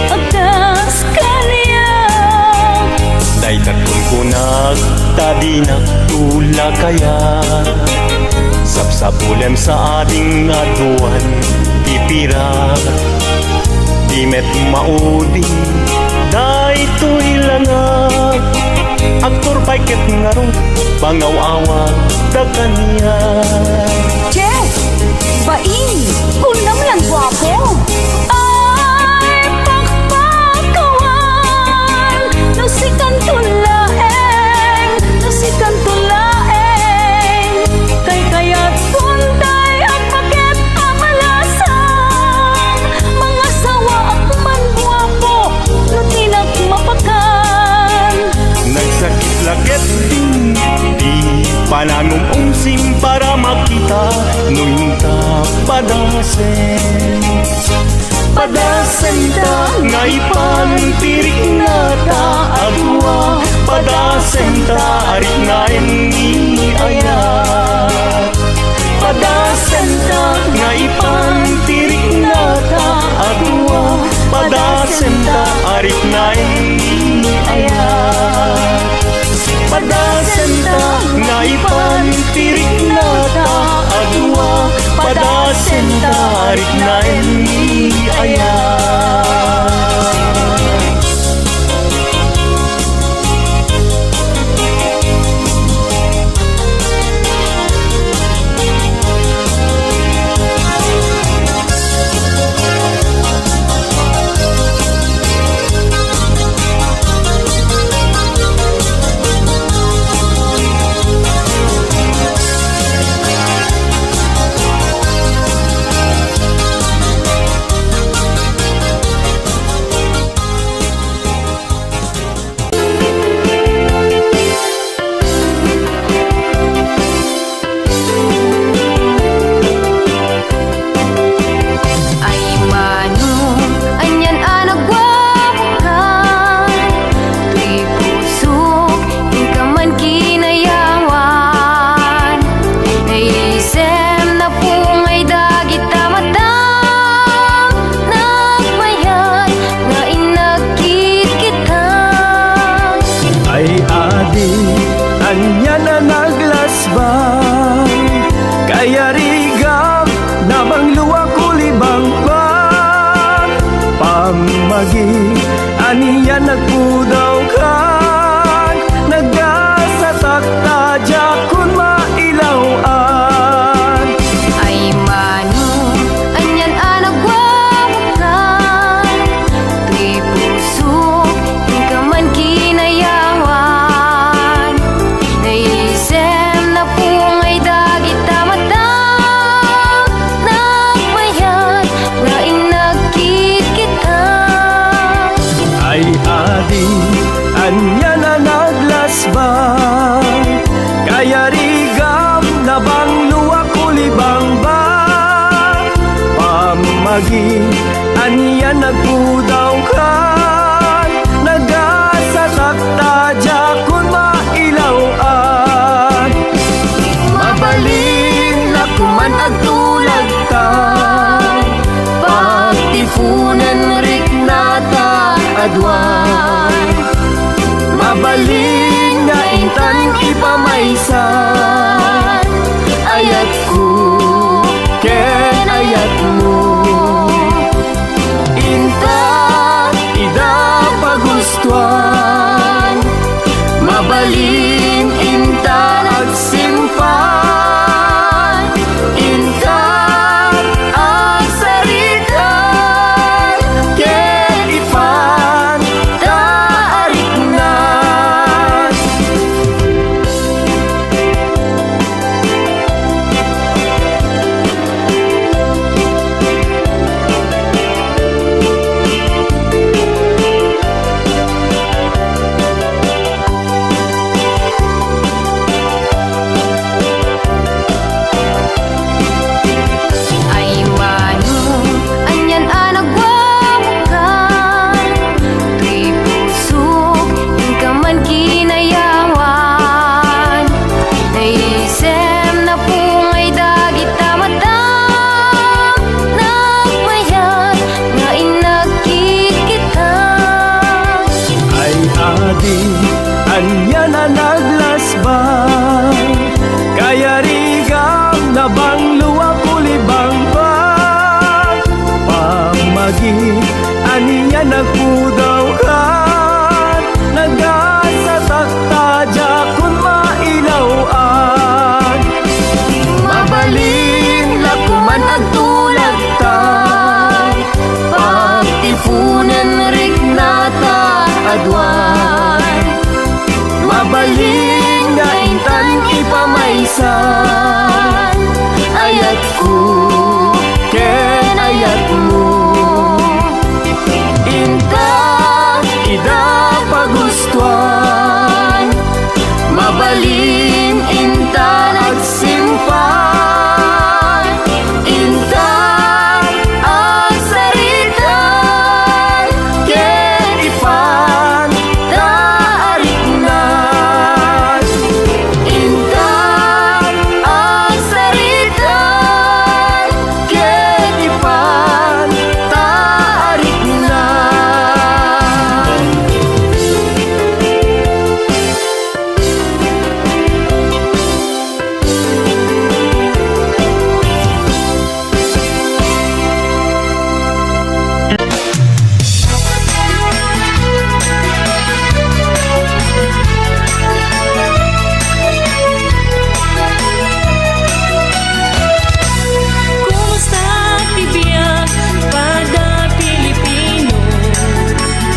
akas kaniya. Daytakon ko tadi nagtula kaya sapsapulem sa ading aduan pira. Di met maudi daytoy langag aktor payket ngaron pangaw-awag da kaniya. Che, bain, kunam lang gwapo. Ay, pakpakawan, nasikan tulaeng, kay kayat tuntay ang bakit amalasang. Mga sawa man gwapo, no tinak mapakan. Nagsakit laket din di panangumumsim para makita nuinta padasen. Padasen ta nga ipantirik na ta adwa. Padasen ta arik na ni aya. Padasen ta nga ipantirik na ta adwa. Padasen ta arik na ni aya. Padasen ta nga ipantirik na ta adwa. Padasen ta arik na ni aya. Magi aniya nagpudaw ka anya na naglasbang, kaya rigam na bang luwa kulibang ba? Pamagi anya nagpudaw ka, nagasatakta dya kun mailawan. Mabalin na kuman agtulag ta, pagtipunan rik nata adwan. Mabalin nga intan ipamaysan, ayat ko ken ayat mo. Inta ida pagustuhan, mabalin inta agsimpan. Inta agsaritan, ken ipan taariknan. Ay mano, anyan anagwawakan, tuy pusok, yung ka man kinayawan. Naisem na pungay dagit tamadam, nagmayat nga inagkikita. Ay adi, anya na naglasbang, kaya rigam na bang luwa kulibang ba? Pamagi, anya nagpudaw ka, nagasatakta dya kun mailawan. Mabalin na kuman agtulag ta, pagtipunan rik nata adwan. Mabalin nga intan ipamaysan, ayat ko ken ayat mo. Inta ida pagustuhan, mabalin inta agsimpan. Inta agsaritan, ken ipan taariknan. Inta agsaritan, ken ipan taariknan. Kumusta tibiyag pada Pilipino?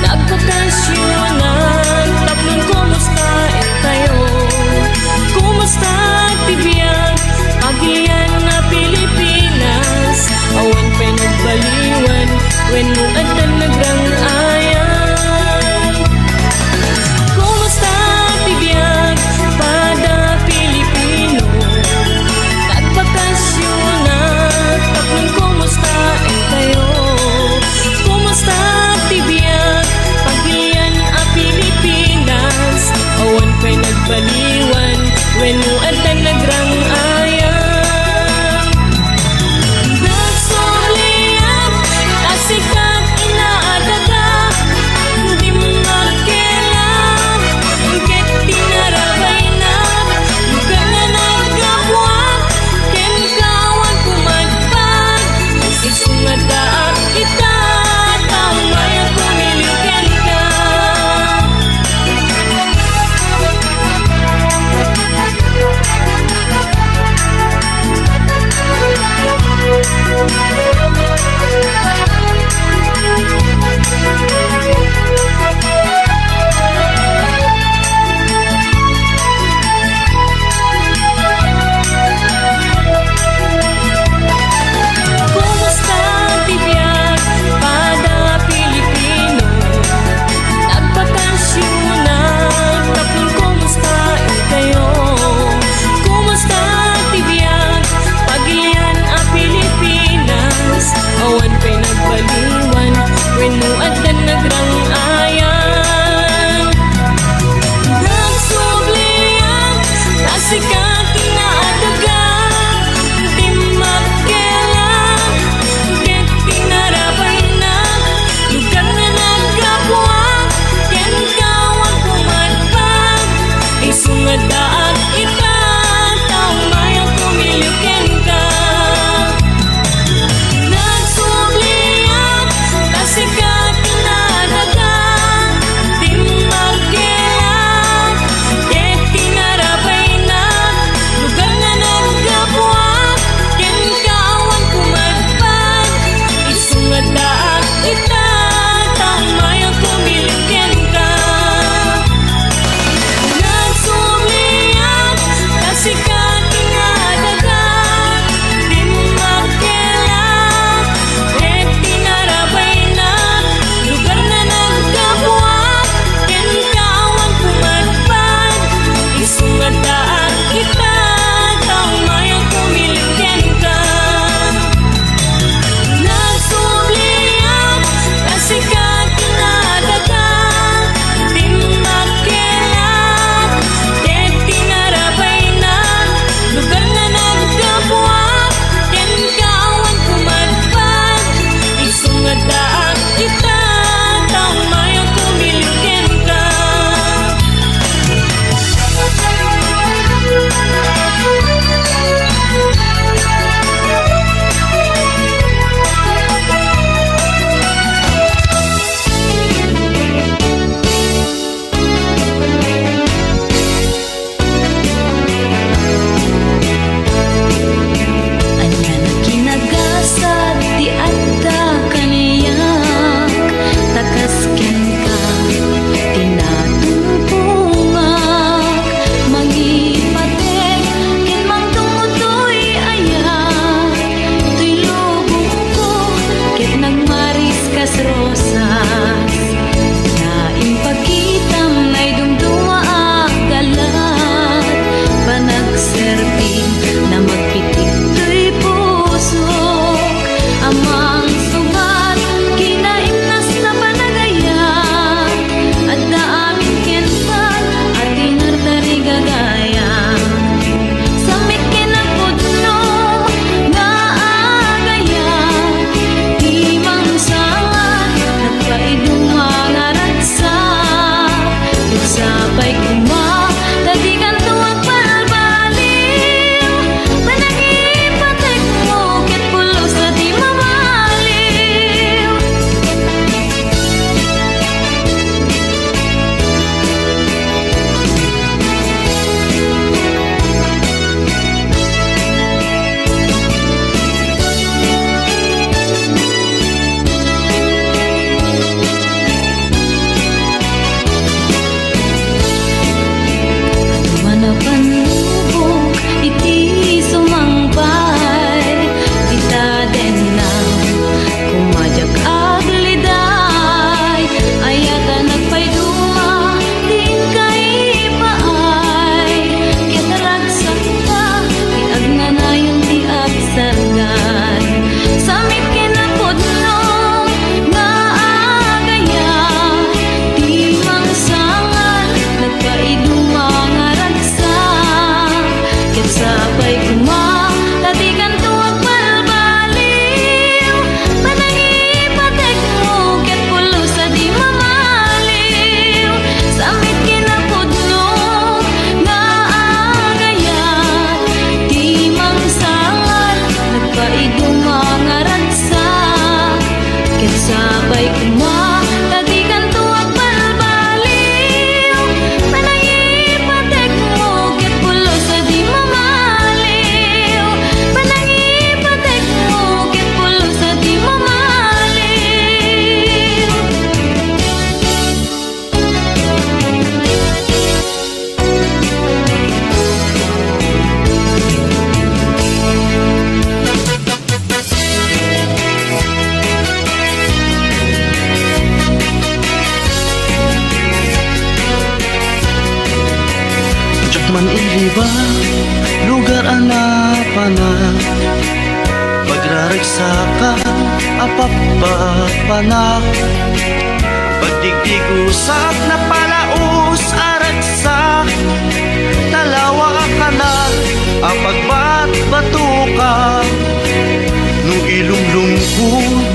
Nagbakasyonan, tatlong kumusta tayo? Kumusta tibiyag agian na Pilipinas? Awan pa'y nagbaliwan, when mo atan nagrang-ayan. Kumusta tibiyag pada Pilipino? Nagbakasyonan, tatlong kumusta tayo? Kumusta tibiyag pagian a Pilipinas? Awan pa'y nagbaliwan, when mo atan nagrang-ayan. Nagsulian, nasikat inaadaga, di magkailan, ket tinarabay na, kana nagkabuan, ken kawan kumadpad, isungadaan kita, tamay ang kumilikan ka. man iliba, lugar anapana. Pagraragsakan, apapapanak. Pagdigdig-usap na palaos aragsak. Talawa kanal, apagbat-batuka. No ilumlum ko,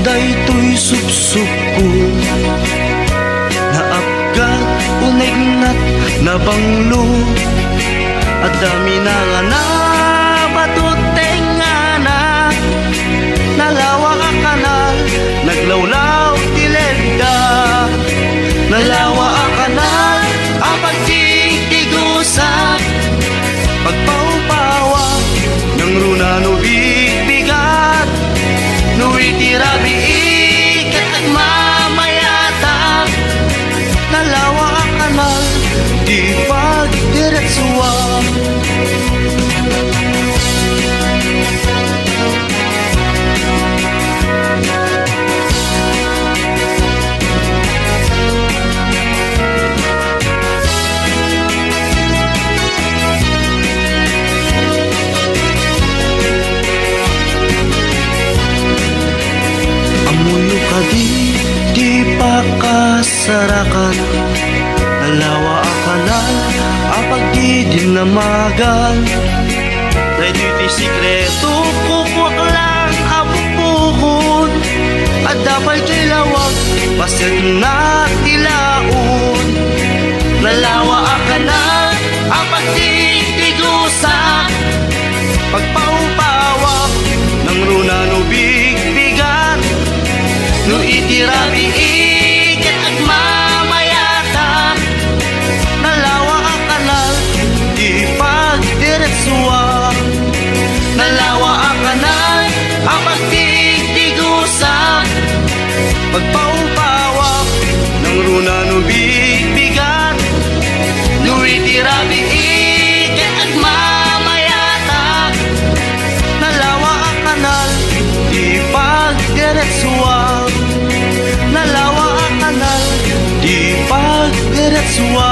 daytoy sup-sup ko. Naapgat, unignat, nabanglo. At dami na nga na, batuteng nga na. Nalawa ka kanal, naglawlaw tilegda. Nalawa ka kanal, apag tigtigusak. Pagpaupawa, ng runa no bibigat. No itirabi ikat at mamayata. Nalawa ka kanal, di pagdiretsuwa. Amuyo ka di pa kasarakan. Nalawa akanal, apag di dinamagan. Dahil dito'y sikreto, kukwak lang abupukon. At dapat kay lawag, pasit na tilaon. Nalawa akanal, apag di tigusak. Pagpaupawak, ng runa no bigbigan. No itirabi ikat at mamayata. Nalawa ang kanal, di pagdiretsuwa. Nalawa ang kanal, ang pagtigtigusak. Pagpaupawak, ng runa no bigbigan. No itirabi ikat at mamayata. Nalawa ang kanal, di pagdiretsuwa. Nalawa ang kanal, di pagdiretsuwa.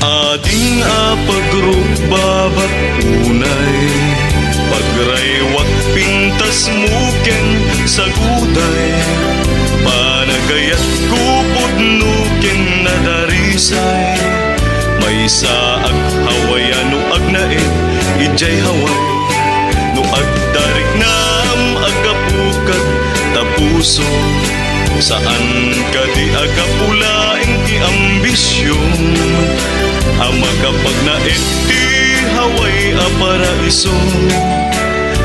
Ading apagrubabat unay, pagraywak pintas muken sa guday. Panagayat kupot nuken na darisay. May saag hawayan no agnaet, ijay haway. No agdarik na agapukat tapuso. Saan ka di agapulaing ti ambisyon. Ang makapag naet ti haway a paraiso.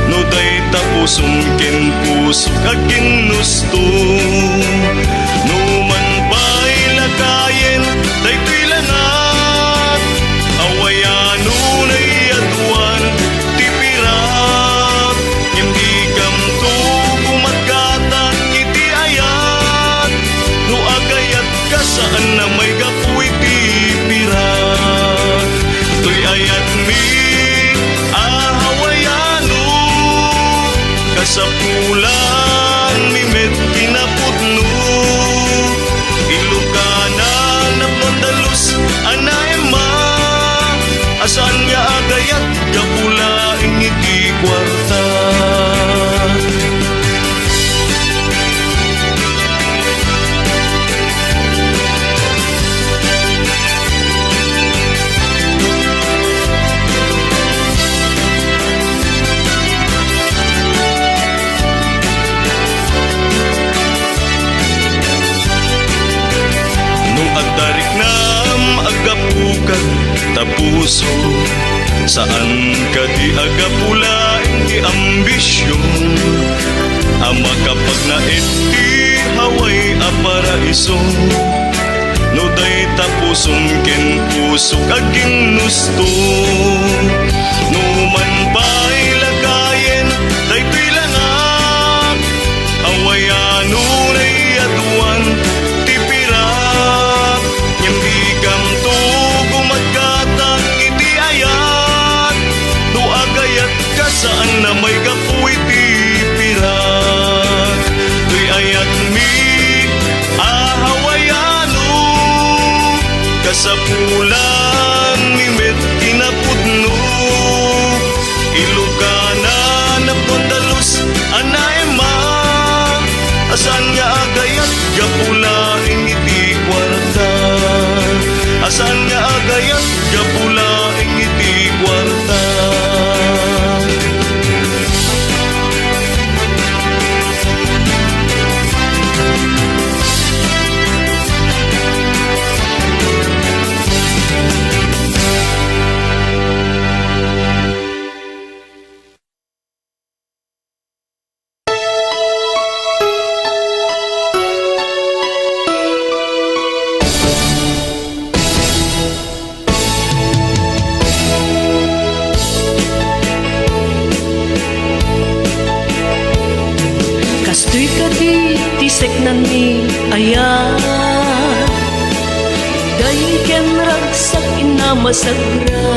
No day tapusong ken puso kakin nusto. No man ba'y lakayen day pilanat. Awayano na'y aduan ti pirat. Hindi kam to kumagkatan iti ayat. No agayat ka saan na may gapuy ti pirat. Tuy ayat mi ahawayano. Kasapulan mi met kinapudno. Ilokana na pandalus anaema. Asan nga agayat kapulaing iti kwarta. Agdarik na agapukan tapuso. Saan ka di agapulaing ti ambisyon. Ang makapag naet ti haway a paraiso. sumken puso aging nusto. Numan pa'y lagayen, daytoy langak, awayano na'y aduan, tipirak, nyambigam to gumagkatang iti ayat, duagayat ka saan na may gapu iti pirak. Tuy ayat mi, ahawayano, kasapulan mi met kinapudno, ilugana na pondalus anaema, asan nga agayat gapula iti kwarta, asan nga agayat gapula iti kwarta. Kastoy kadi tisek nani ayan, day ken ragsak inamasagra,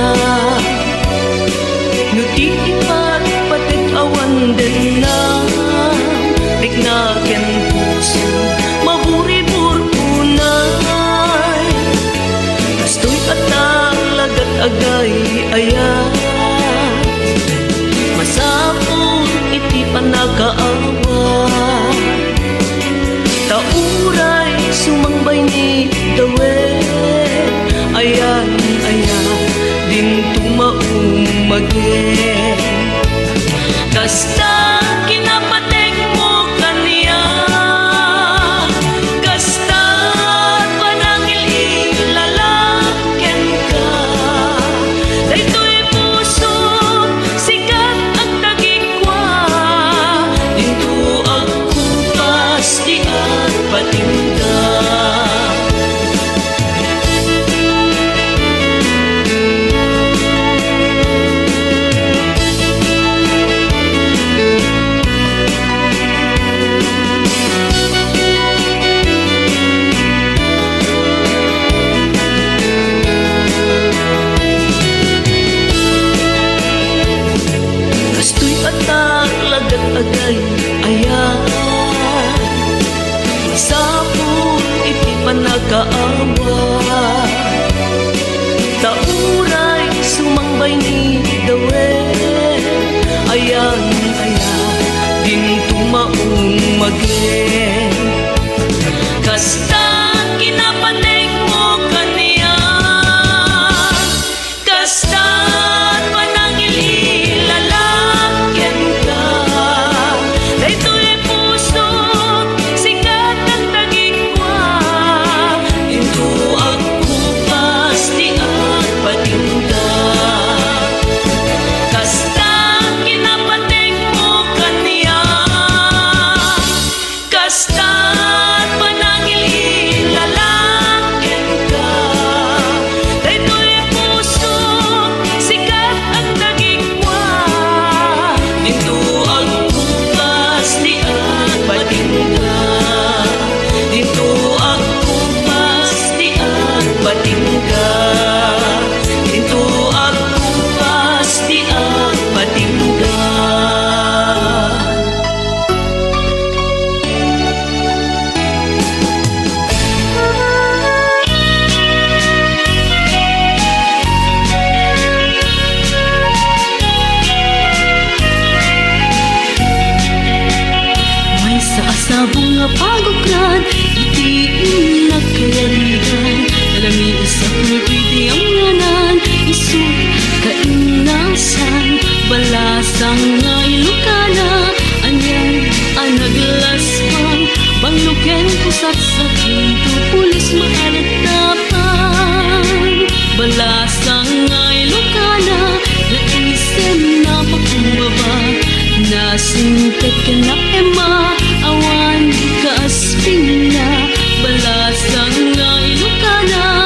no di ipat patet awan den na, rikna ken puso maburi burpunay. Kastoy atang lagat agay ayan, masapul iti panagaawa, tauray sumangbay ni dawet, ayan ayan din tumaumagin. Kasta kinapatek mo kaniya, kasta panangil ilalaken ka, daytoy puso sikat ang tagikwa, dito ang kupas di at patinda. Kastoy atang lagat agay ayan, masapul iti panagaawa, tauray sumangbay ni dawet, ayan ayan din tumaumagin. Kasta kinapatek mo kaniya, kasta panangil ilalaken ka, daytoy puso sikat ang tagikwa, dito ang kupas di at patinda. Kasta kinapatek mo kaniya, kasta panangil ilalaken ka, daytoy puso sikat ang tagikwa, dito ang kupas di at patinda, dito ang kupas di at patinda, dito ang kupas di at patinda. May sa asabong nga pagukran, iti nagkayarihan, nalami isa pwede ang nganan, isu kainasan, balasang nga ilukana, anyan ang naglaswang, bangluken pusat sa pinto, pulis maalantapan, balasang nga ilukana, naisem na pakumbaba, nasintet ka na ema, awan kaasping na, balasang nga ilukana,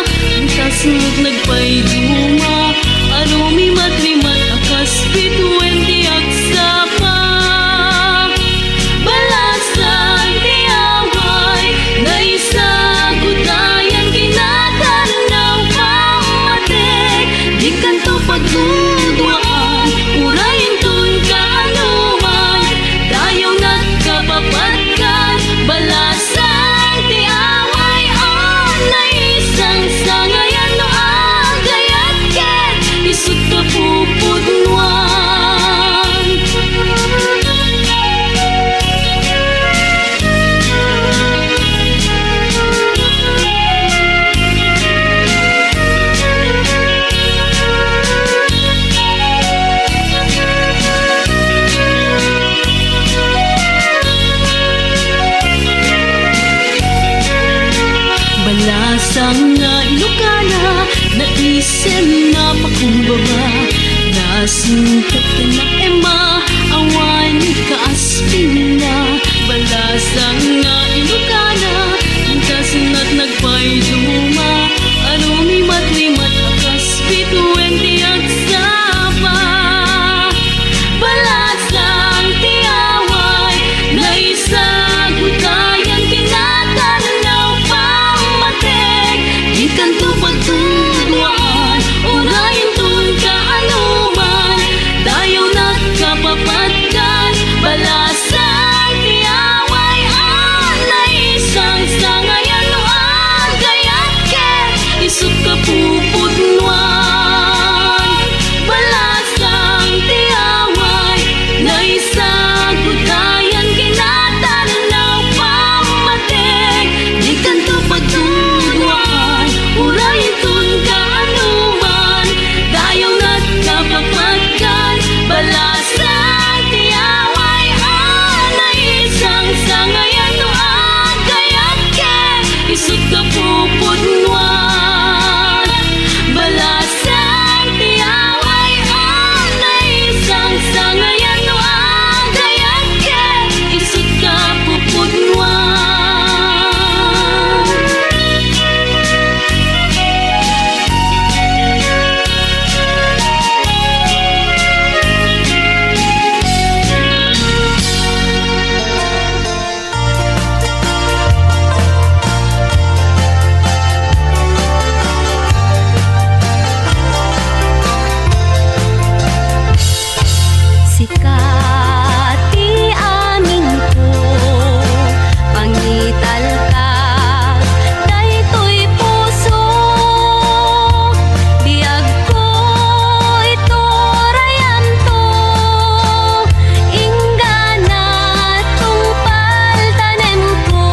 Singkat ka na awan kaaspin na balasang nga ilugana intas na't nagpayduma alumimat limat akas bituin tiyag sapa balasang tiyaway na isagot kayang kinatanaw pamatek di kanto pagtudwaan urayin tun ka anuman dayaw nagkapapatkan balasang tiyaway anay isang sangayan no agayat ke isut ka pupudnuan balasang tiyaway na isagot kayan kinatanaw pamatek di kanto pagtudwaan urayin tun ka anuman dayaw nagkapapatkan balasang tiyaway anay isang sangayan no agayat ke isut ka pupudnuan balasang tiyaway anay isang sangayan no agayat ke isut ka pupudnuan. Sikati amin ko pangital ka daytoy puso biag ko ito rayan to ingana tungpal tanem ko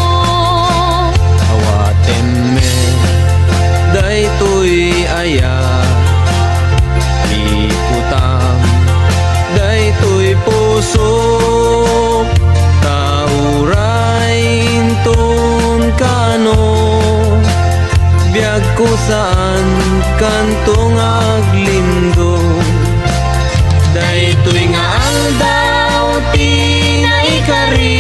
Awaten me daytoy aya ikutam daytoy puso taurain ton kano biag ko saan kantong aglindo daytoy nga aldaw tinaikari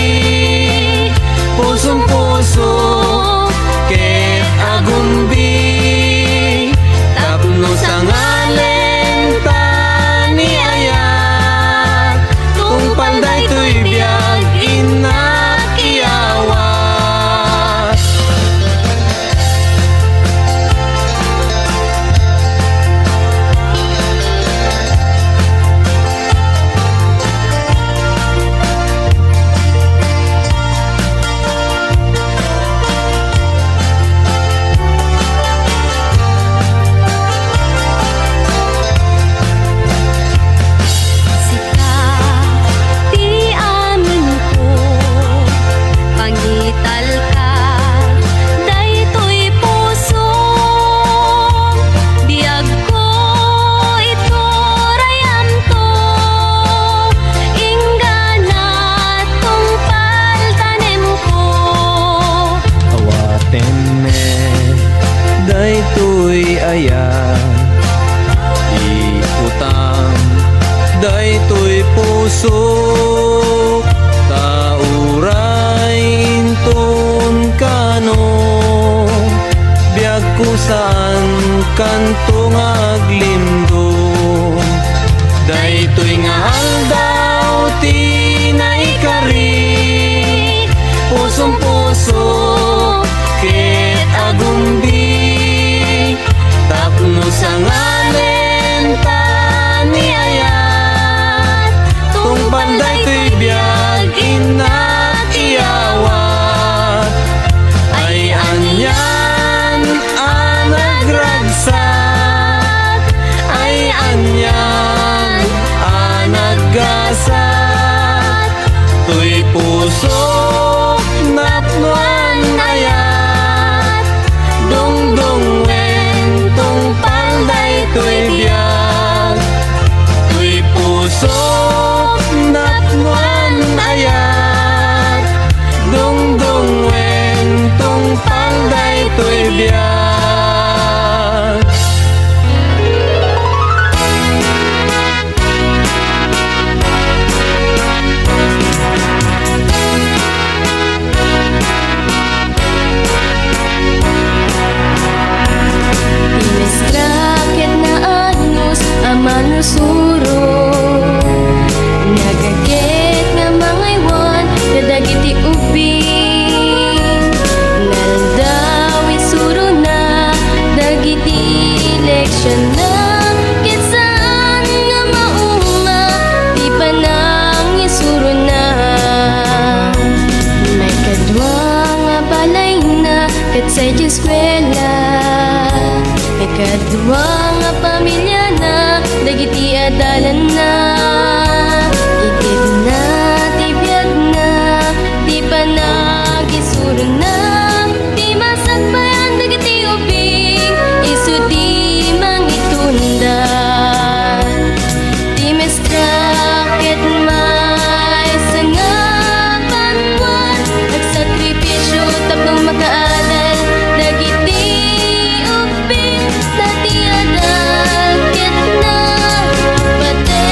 pusong puso ket agumbi tapno sa ngalen tani ayat tungpal daytoy biag inakiyawas Sikati amin ko pangital ka daytoy puso biag ko ito rayan to ingana tungpal tanem ko awaten me daytoy aya ikutam daytoy puso taurain ton kano biag ko saan kantong aglindo daytoy nga aldaw tinaikari pusong puso ket agumbi tapno sa ngalen tani ayat tungpal daytoy biag inakiawat ay anyan anagragsak ay anyan anaggasat tuy puso napnuan ayat dungdung wen tungpal daytoy biag tuy puso napnuan ayat dungdung wen tungpal daytoy biag sa eskwela. Ikadwa nga pamilya na, dagiti adalan na. Ikit na, tibiyag na, di pa nagisuro na. Di masagbayan dagiti ubing, isu di mangitunda. Di mestrakit may sangapan wan, nagsakripisyo tapno makaaral. Dagiti ubing na di adal ket na, pate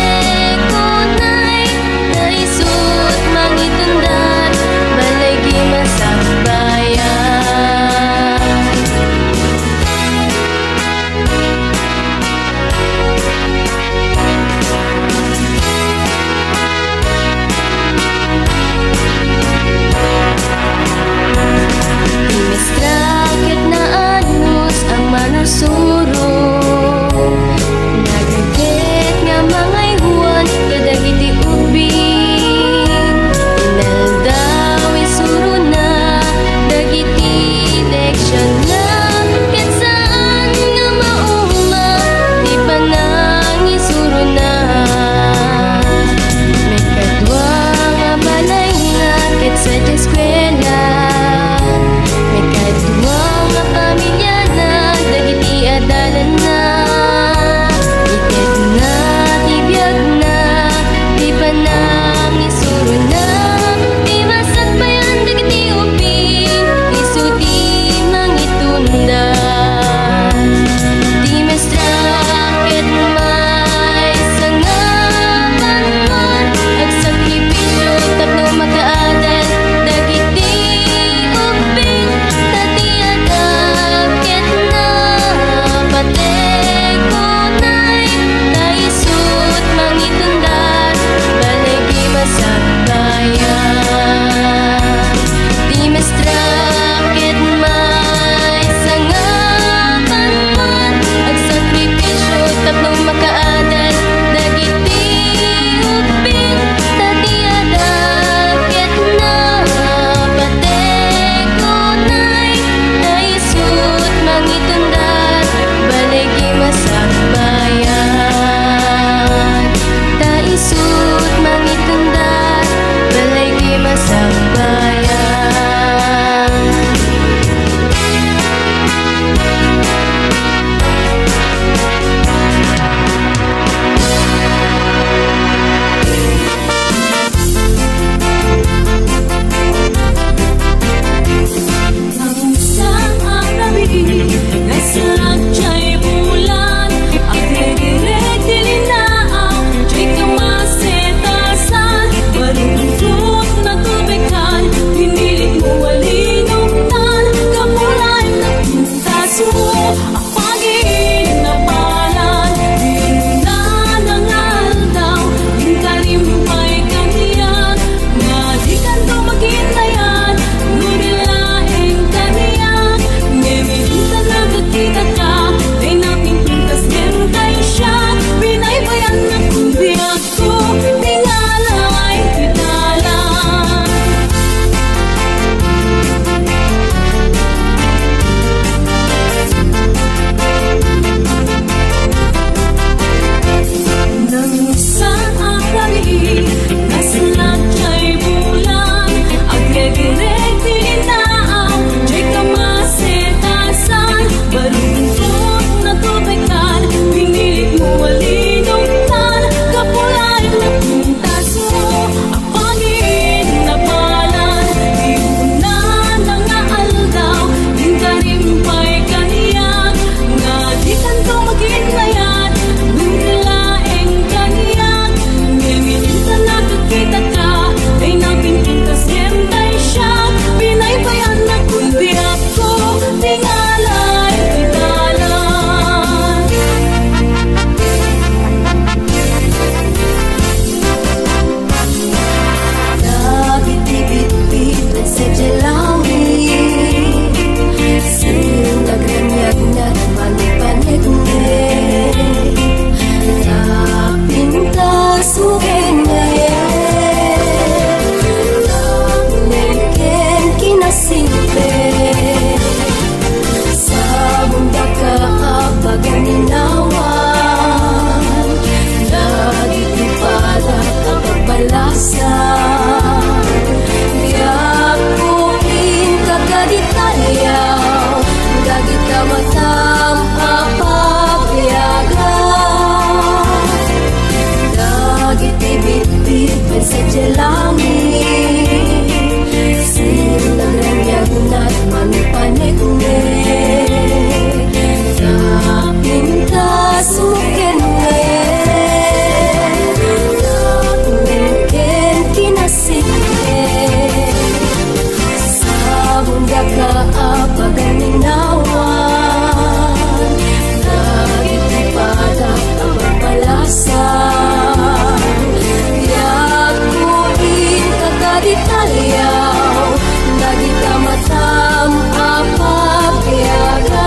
Manipanik-nik Napintas mungkin ngayon Mungkin kinasik-nik Sa bunda ka pagaminawan Nagipada ang pagpalasan Yakuin kagaditalyaw Nagitamatam apagyaga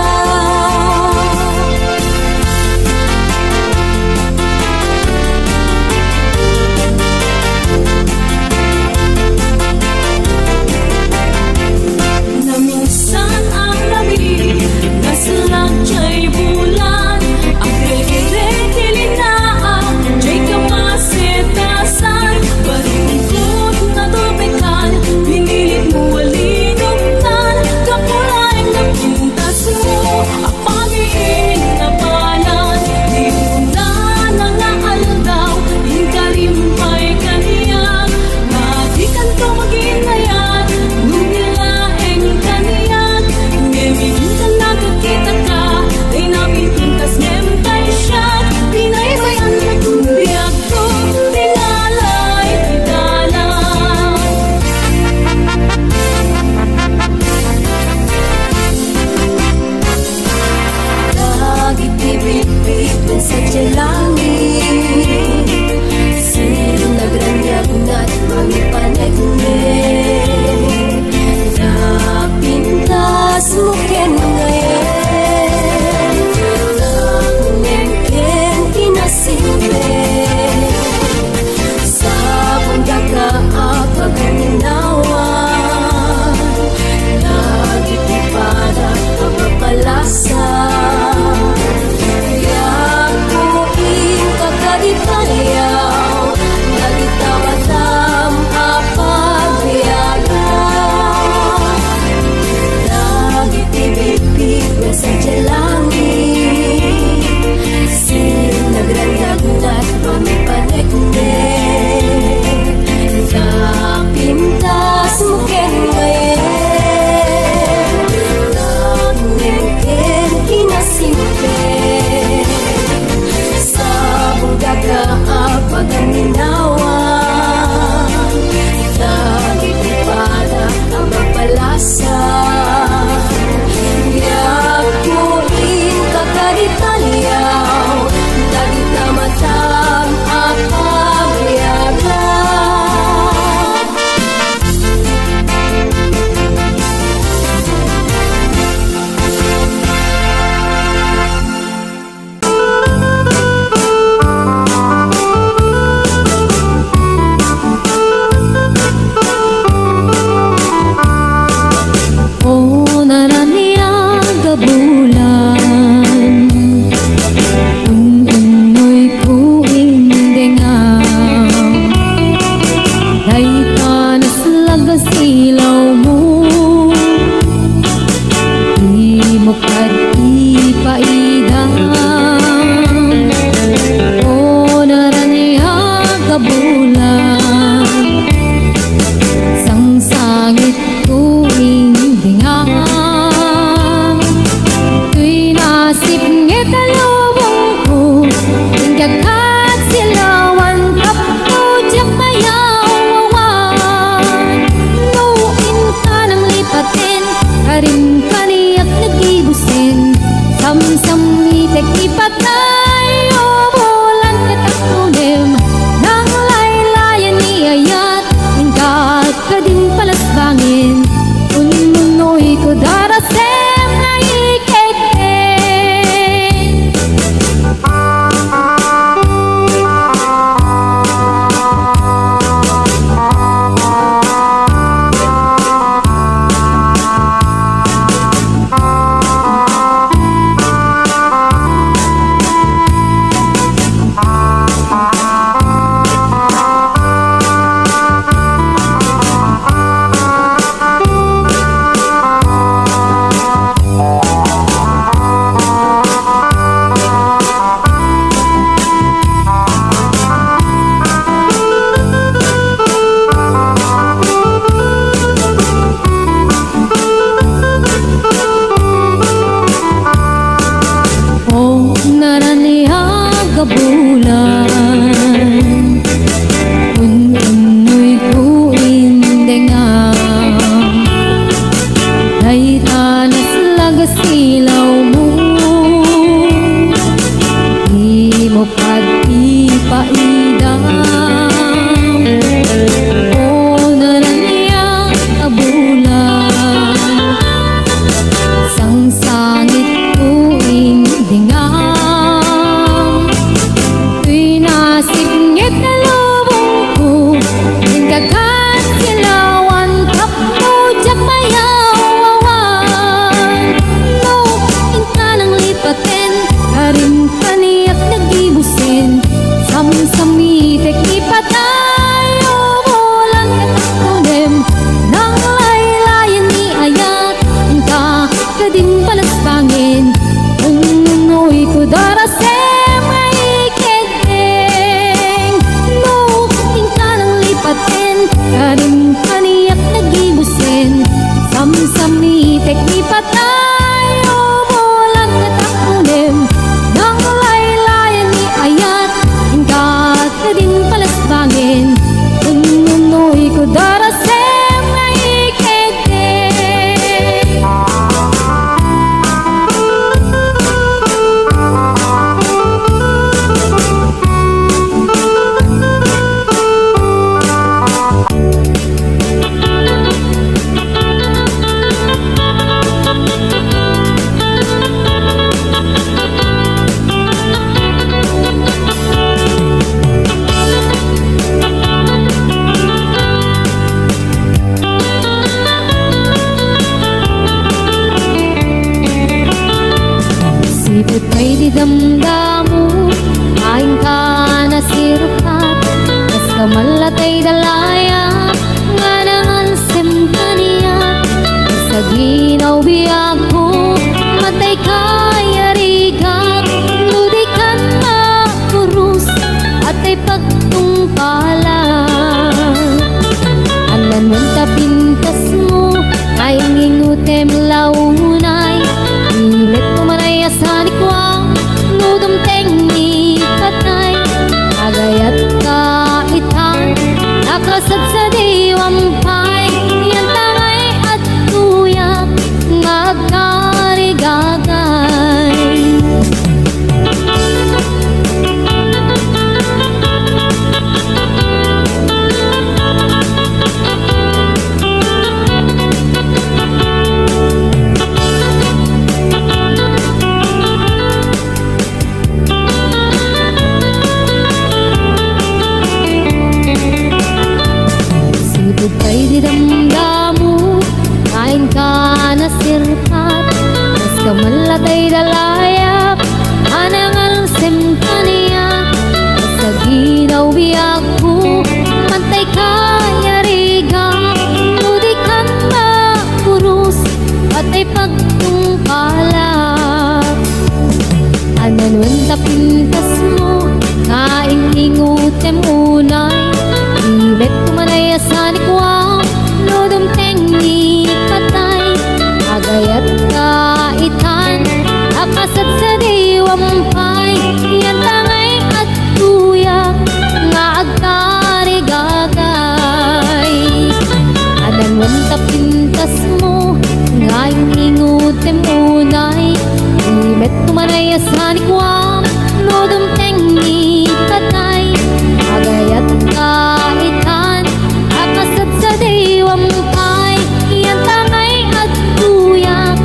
Na minsan ang pagasilaw mo. Di mo pag-ipaidam o naranyang kabulan. Sang sangit tuwing dingam, tuy nasipngit na lubong ko, hinggagan silawan kapmo jak mayawawan. No, inka nang lipatin, karim kaniyak nagibusin, samsamitek ipatayo bulan katakunim, nang laylayan ni ayat, inka kading palasbangin, kung nunoy ko darasem ay iketeng. No, inka nang lipatin, karim kaniyak nagibusin, samsamitek ipatayo bulan katakunim, nang laylayan ni ayat, inka kading palasbangin, kung nunoy ko darasem ay iketeng. Sipot kay di damdamu, kain ka na sirukat, kas kamalatay dalaya, nga nangansem kaniya. Sa ginaw biyag ko, matay kayarigak, ludikan makurus, at ay pagtungpalan. Anan mong tapintas mo, kaing ingutem launay, ilet mo manayasan ikwang, nudom tengni katay, agayat kaitan, nakasad sa diwampay, yan tangay at tuyak, ngagkarigagay. Sipot kay di damdamu, kain ka na sirpat, kas kamalatay dalayap, anangal sem kaniya. Sa ginaw biyag ko, mantay kayarigak, ludikan makurus, at ay pagtungkalak. Anan tapintas mo, kaing ingutem unay, ilet kumanayasan ikwang, nudom tengni katay, agayat kaitan, akasat sa diwampay, yan tangay at tuyak, nga agkarigagay. Anan tapintas mo, ngayon ingutem unay, ilet kumanayasan ikwang, nudom tengni katay, agayat kaitan, akasat sa diwampay, yan tangay at tuyak,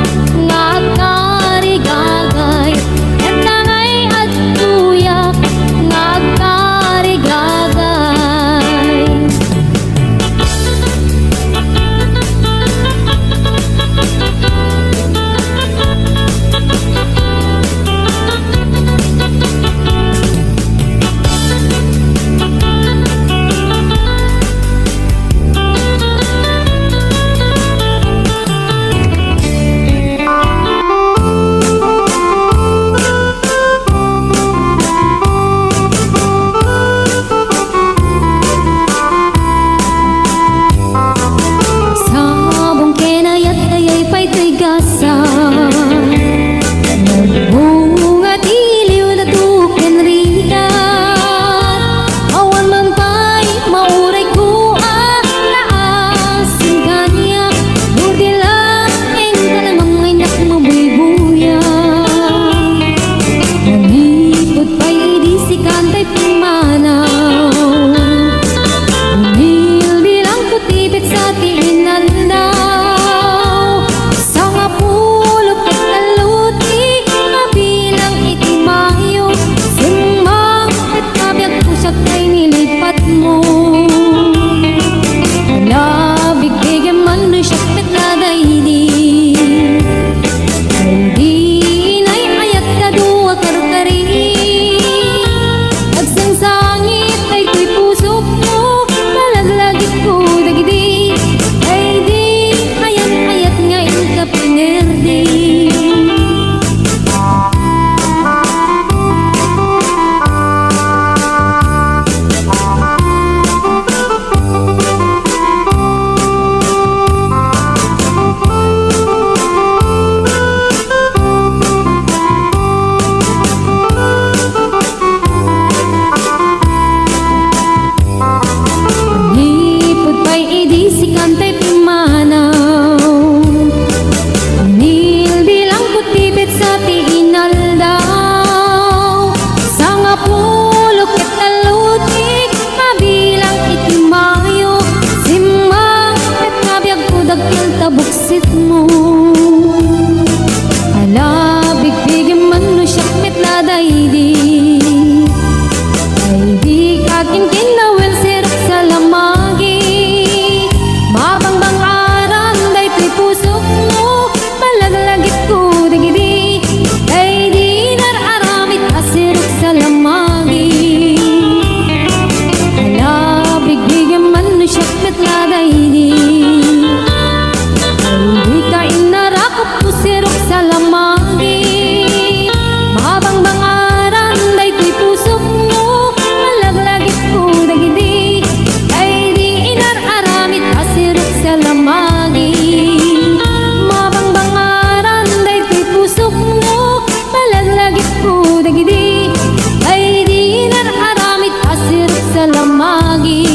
nga agkarigagay, yan tangay at tuyak, nga agkarigagay. Ala bigbigyan man no siyak mitladaydi ay di kaking kinawel sirok sa lamagi mabangbang aram day tuy pusok mo malaglagit ko digidi ay di nararamit asirok sa lamagi ala bigbigyan man no siyak mitladaydi ay di ka inarakot ko sirok sa lamagi mabangbang aram day tuy pusok mo malaglagit ko dagidi ay di inararamit asirok sa lamagi mabangbang aram day tuy pusok mo malaglagit ko dagidi ay di inararamit asirok sa lamagi.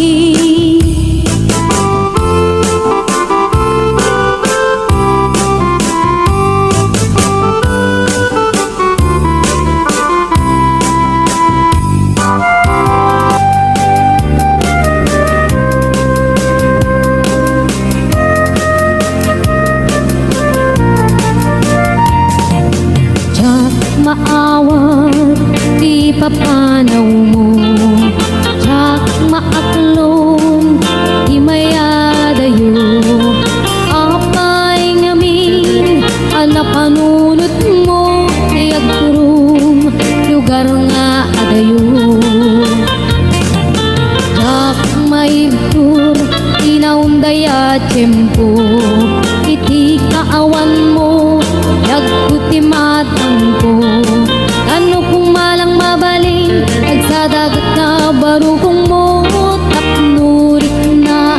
Tiyak maawat, di papanaw mo. Tiyak maaklong, di mayadayo. Apay ngamin, anak panunot mo. Tiyak turong, lugar nga adayo. Tiyak maibtur, inaundaya tiyempo. Iti kaawan mo, yagkuti matang ko. Ano kung malang mabaling, nagsadagat na barukong mo. Tapnurik na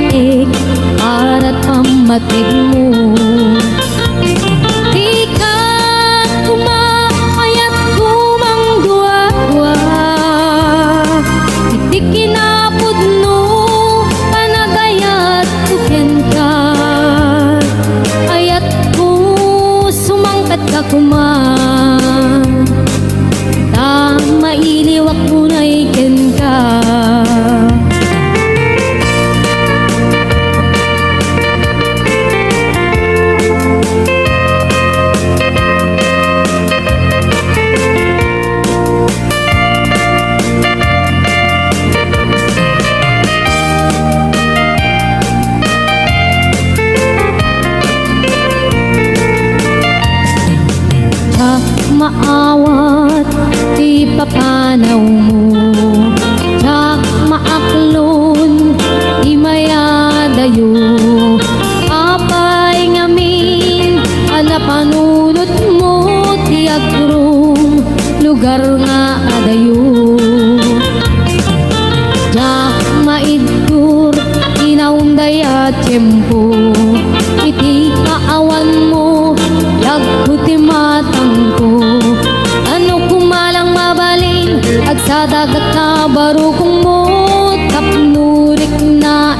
para't pamatig mo. Di ka kumakayat kumang dua-dua. Iti kinapod no, panagayat tukyan ka. Ayat ko sumangkat ka kuman. Tama iliwak mo na ikin ka. Tiyak maawat, di papanaw mo. Tiyak maaklon, di mayadayo. Apay ngamin, anapanunot mo. Tiyak turong, lugar nga adayo. Tiyak maidtur, inaundaya tiyempo. Iti kaawan mo, yagkuti matang ko. Ano kumalang mabaling, agsadagat na barukong mo. Tapnurik na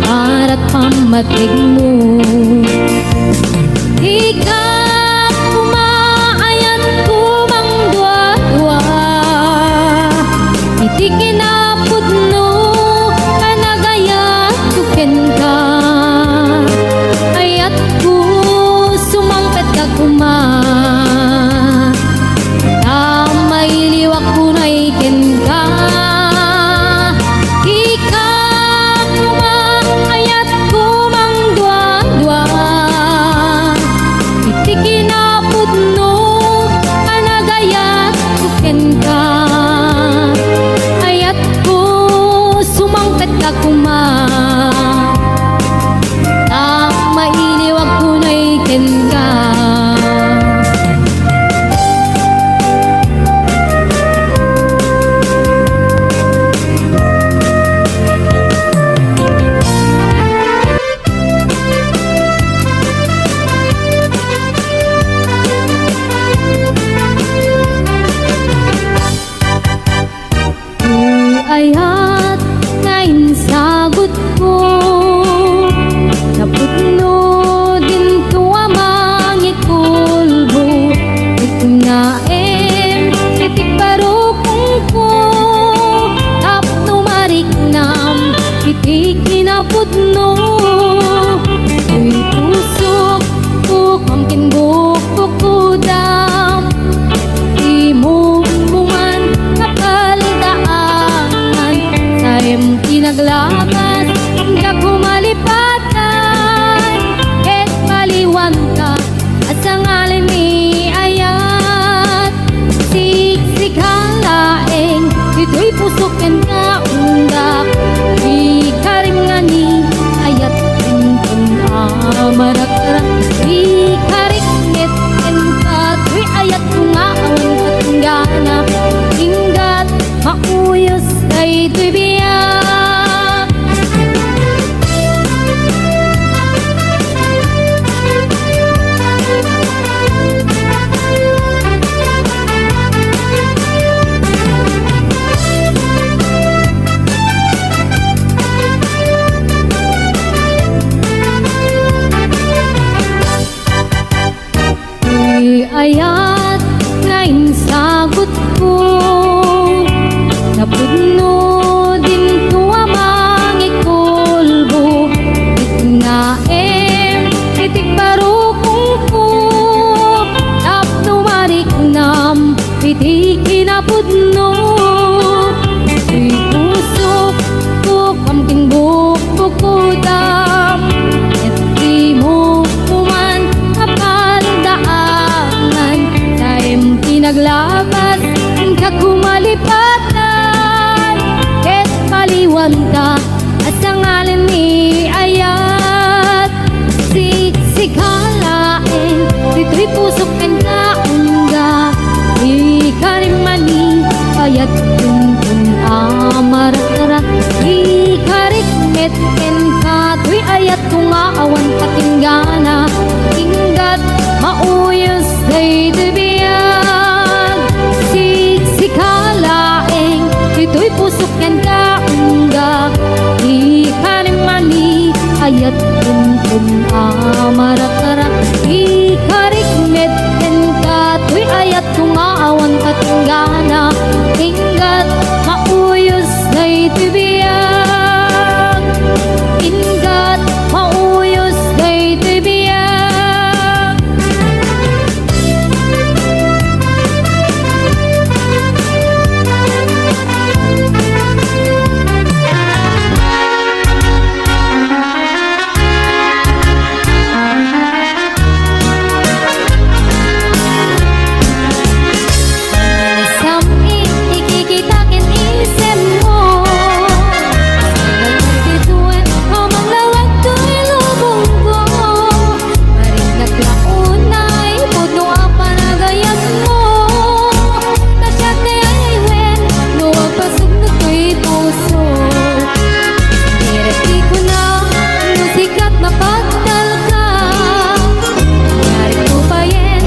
para't pamatig mo. Di ka kumaayat kumang dua-dua. Iti kinapod no, kanagayat tuken ka. Ayat ko sumangkat ka kuman. Tama iliwak ko na ikin ka. Di ka kumakayat kumang dua-dua. Iti kinapod no, kanagayat tuken ka. Ayat ko sumangkat ka kuman. Tama iliwak ko na ikin ka. Ayat ngayon sagot ko. Naputno din to ama. Di ayat ngayon sagot ko, napudno din tuwa mangikulbo. Itnaem, itik baro kungko, tapno mariknam, itik kinapudno. Tuy pusok ko, kamking bukbukudam, at di mo kuman kapaldaanan. Taim pinaglabas, ka kumalipatan, ket paliwanta, at sa ngalan ni ayat. Sikalain, dito'y pusok kan kaungga, ikarimani, ayat tuntun amarat-arat. Ikarikmet ken kato'y ayat tunga awan patinggana, inggat mauyos day tibiyag. Sikalain, dito'y pusok kan kaungga, ikarimani, ayat tuntun amarat-arat. Ikarikmet ken kato'y ayat tunga awan patinggana, inggat mauyos day tibiyag. Inggat mauyos day tibiyag. Samit ikikita ken isem mo, nagtituen amang lawag to'y lubong ko. Maring naglaunay, puno ang panagayat mo. Kasyat na aywen, luwag pasugno to'y puso. Direti ko na, musikat mapagdal ka. Nangyari ko pa yen,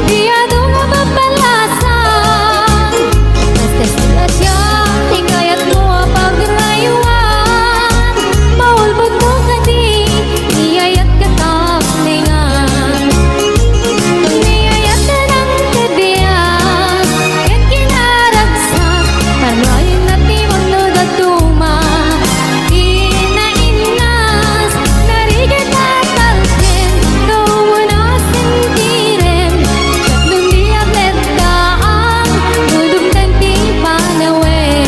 di adong mapapalasan. Basta sila siya, hingayat mo ang pagrayuan. Maulbog mo ka di, iyayat ka tapningan. Iyayat ka ng kabiyak, ken kinaragsak, panwain na timon no datuma. Inainas, narigat tatalken, kaumo na sentiren. Tatlong diyak letdaan, dudugtan ti panawen.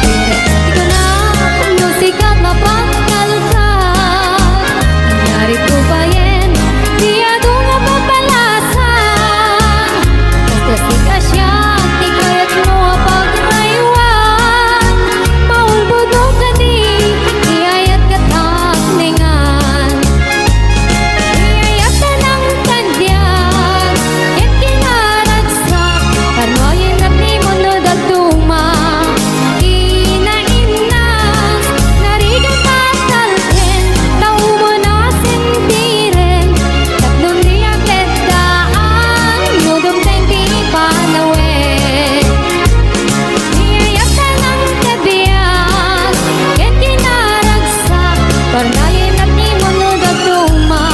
Ikaw na, musikat mapagkal ka. Nangyari ko ba yen, di adong mapapalasan. Basta sika siya, hingayat mo ang pagrayuan. Maulbog mo ka di, iyayat ka tapningan. Iyayat ka ng kandyan, ken kinaragsak, panwain na timon no datuma. Inainas, narigat tatalken, kaumo na sentiren. Tatlong diyak letdaan, dudugtan ti panawen. Iyayat ka ng kabiyak, ken kinaragsak, panwain na timon no datuma.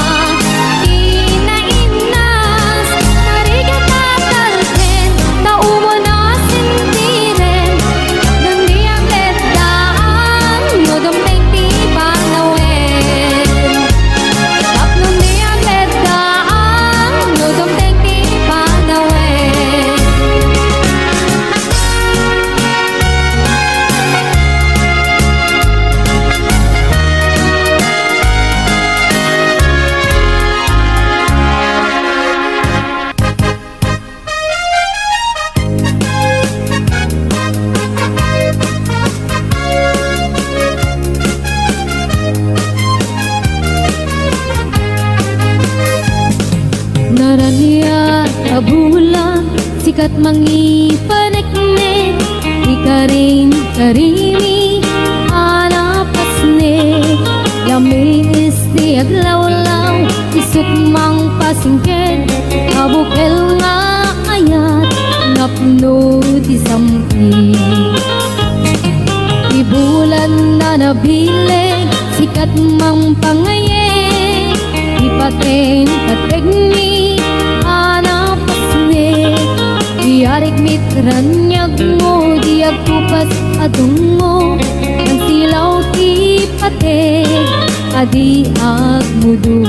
Inainas, narigat tatalken, kaumo na sentiren. Tatlong diyak letdaan, dudugtan ti panawen. Tatlong diyak letdaan, dudugtan ti panawen. Naraniya abula, sikat mangipanekne, ikarin karimi, alapas ne. isut mang pasingken abukel nga ayat napno ti sampi ibulan na nabileg sikat mang pangaye ipaten kategni anapasne iyarik mitranyag mo diag kupas adung mo ang silaw ti pateg adi agmudu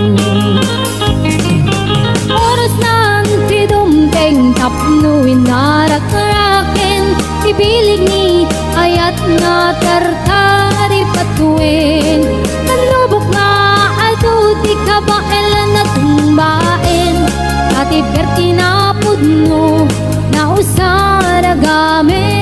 oras nan ti dumteng tapno inarak-araken ibilig ni ayat na tartari patuin kanlubok na adu di kabailan na tumbain ati berti na pudno na usaragamen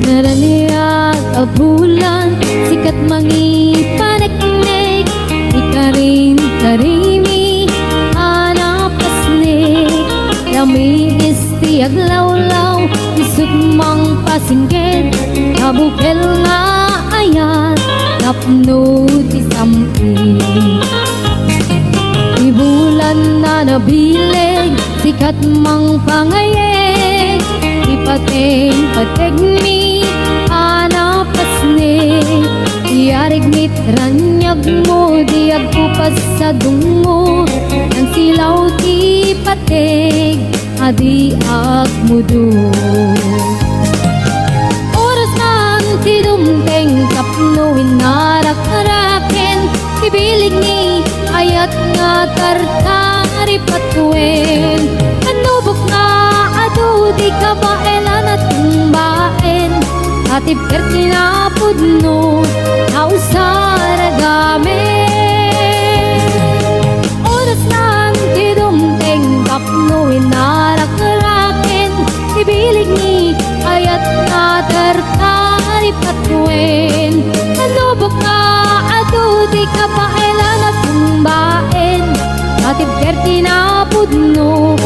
naraniag abulan sikat mangi panek-nek ikarin karimi anapasne lami isti aglawlaw isut mang pasingken abukel nga ayat napno ti sampi ibulan na nabileg sikat mang pangayeg ipaten pategni anapasne iyarig mitranyag mo diag kupas sa dungo ang silaw ti pateg adi agmudu oras nan ti dumteng tapno inarak-araken ibilig ni ayat nga tartari patuin kanubok na adu di kabailan at tumbain atip kerti na pudno na usaragamen oras nan ti dumteng tapno inarak-araken ibilig ni ayat na tartari patuin kanubok na adu di kabailan at tumbain atip kerti na pudno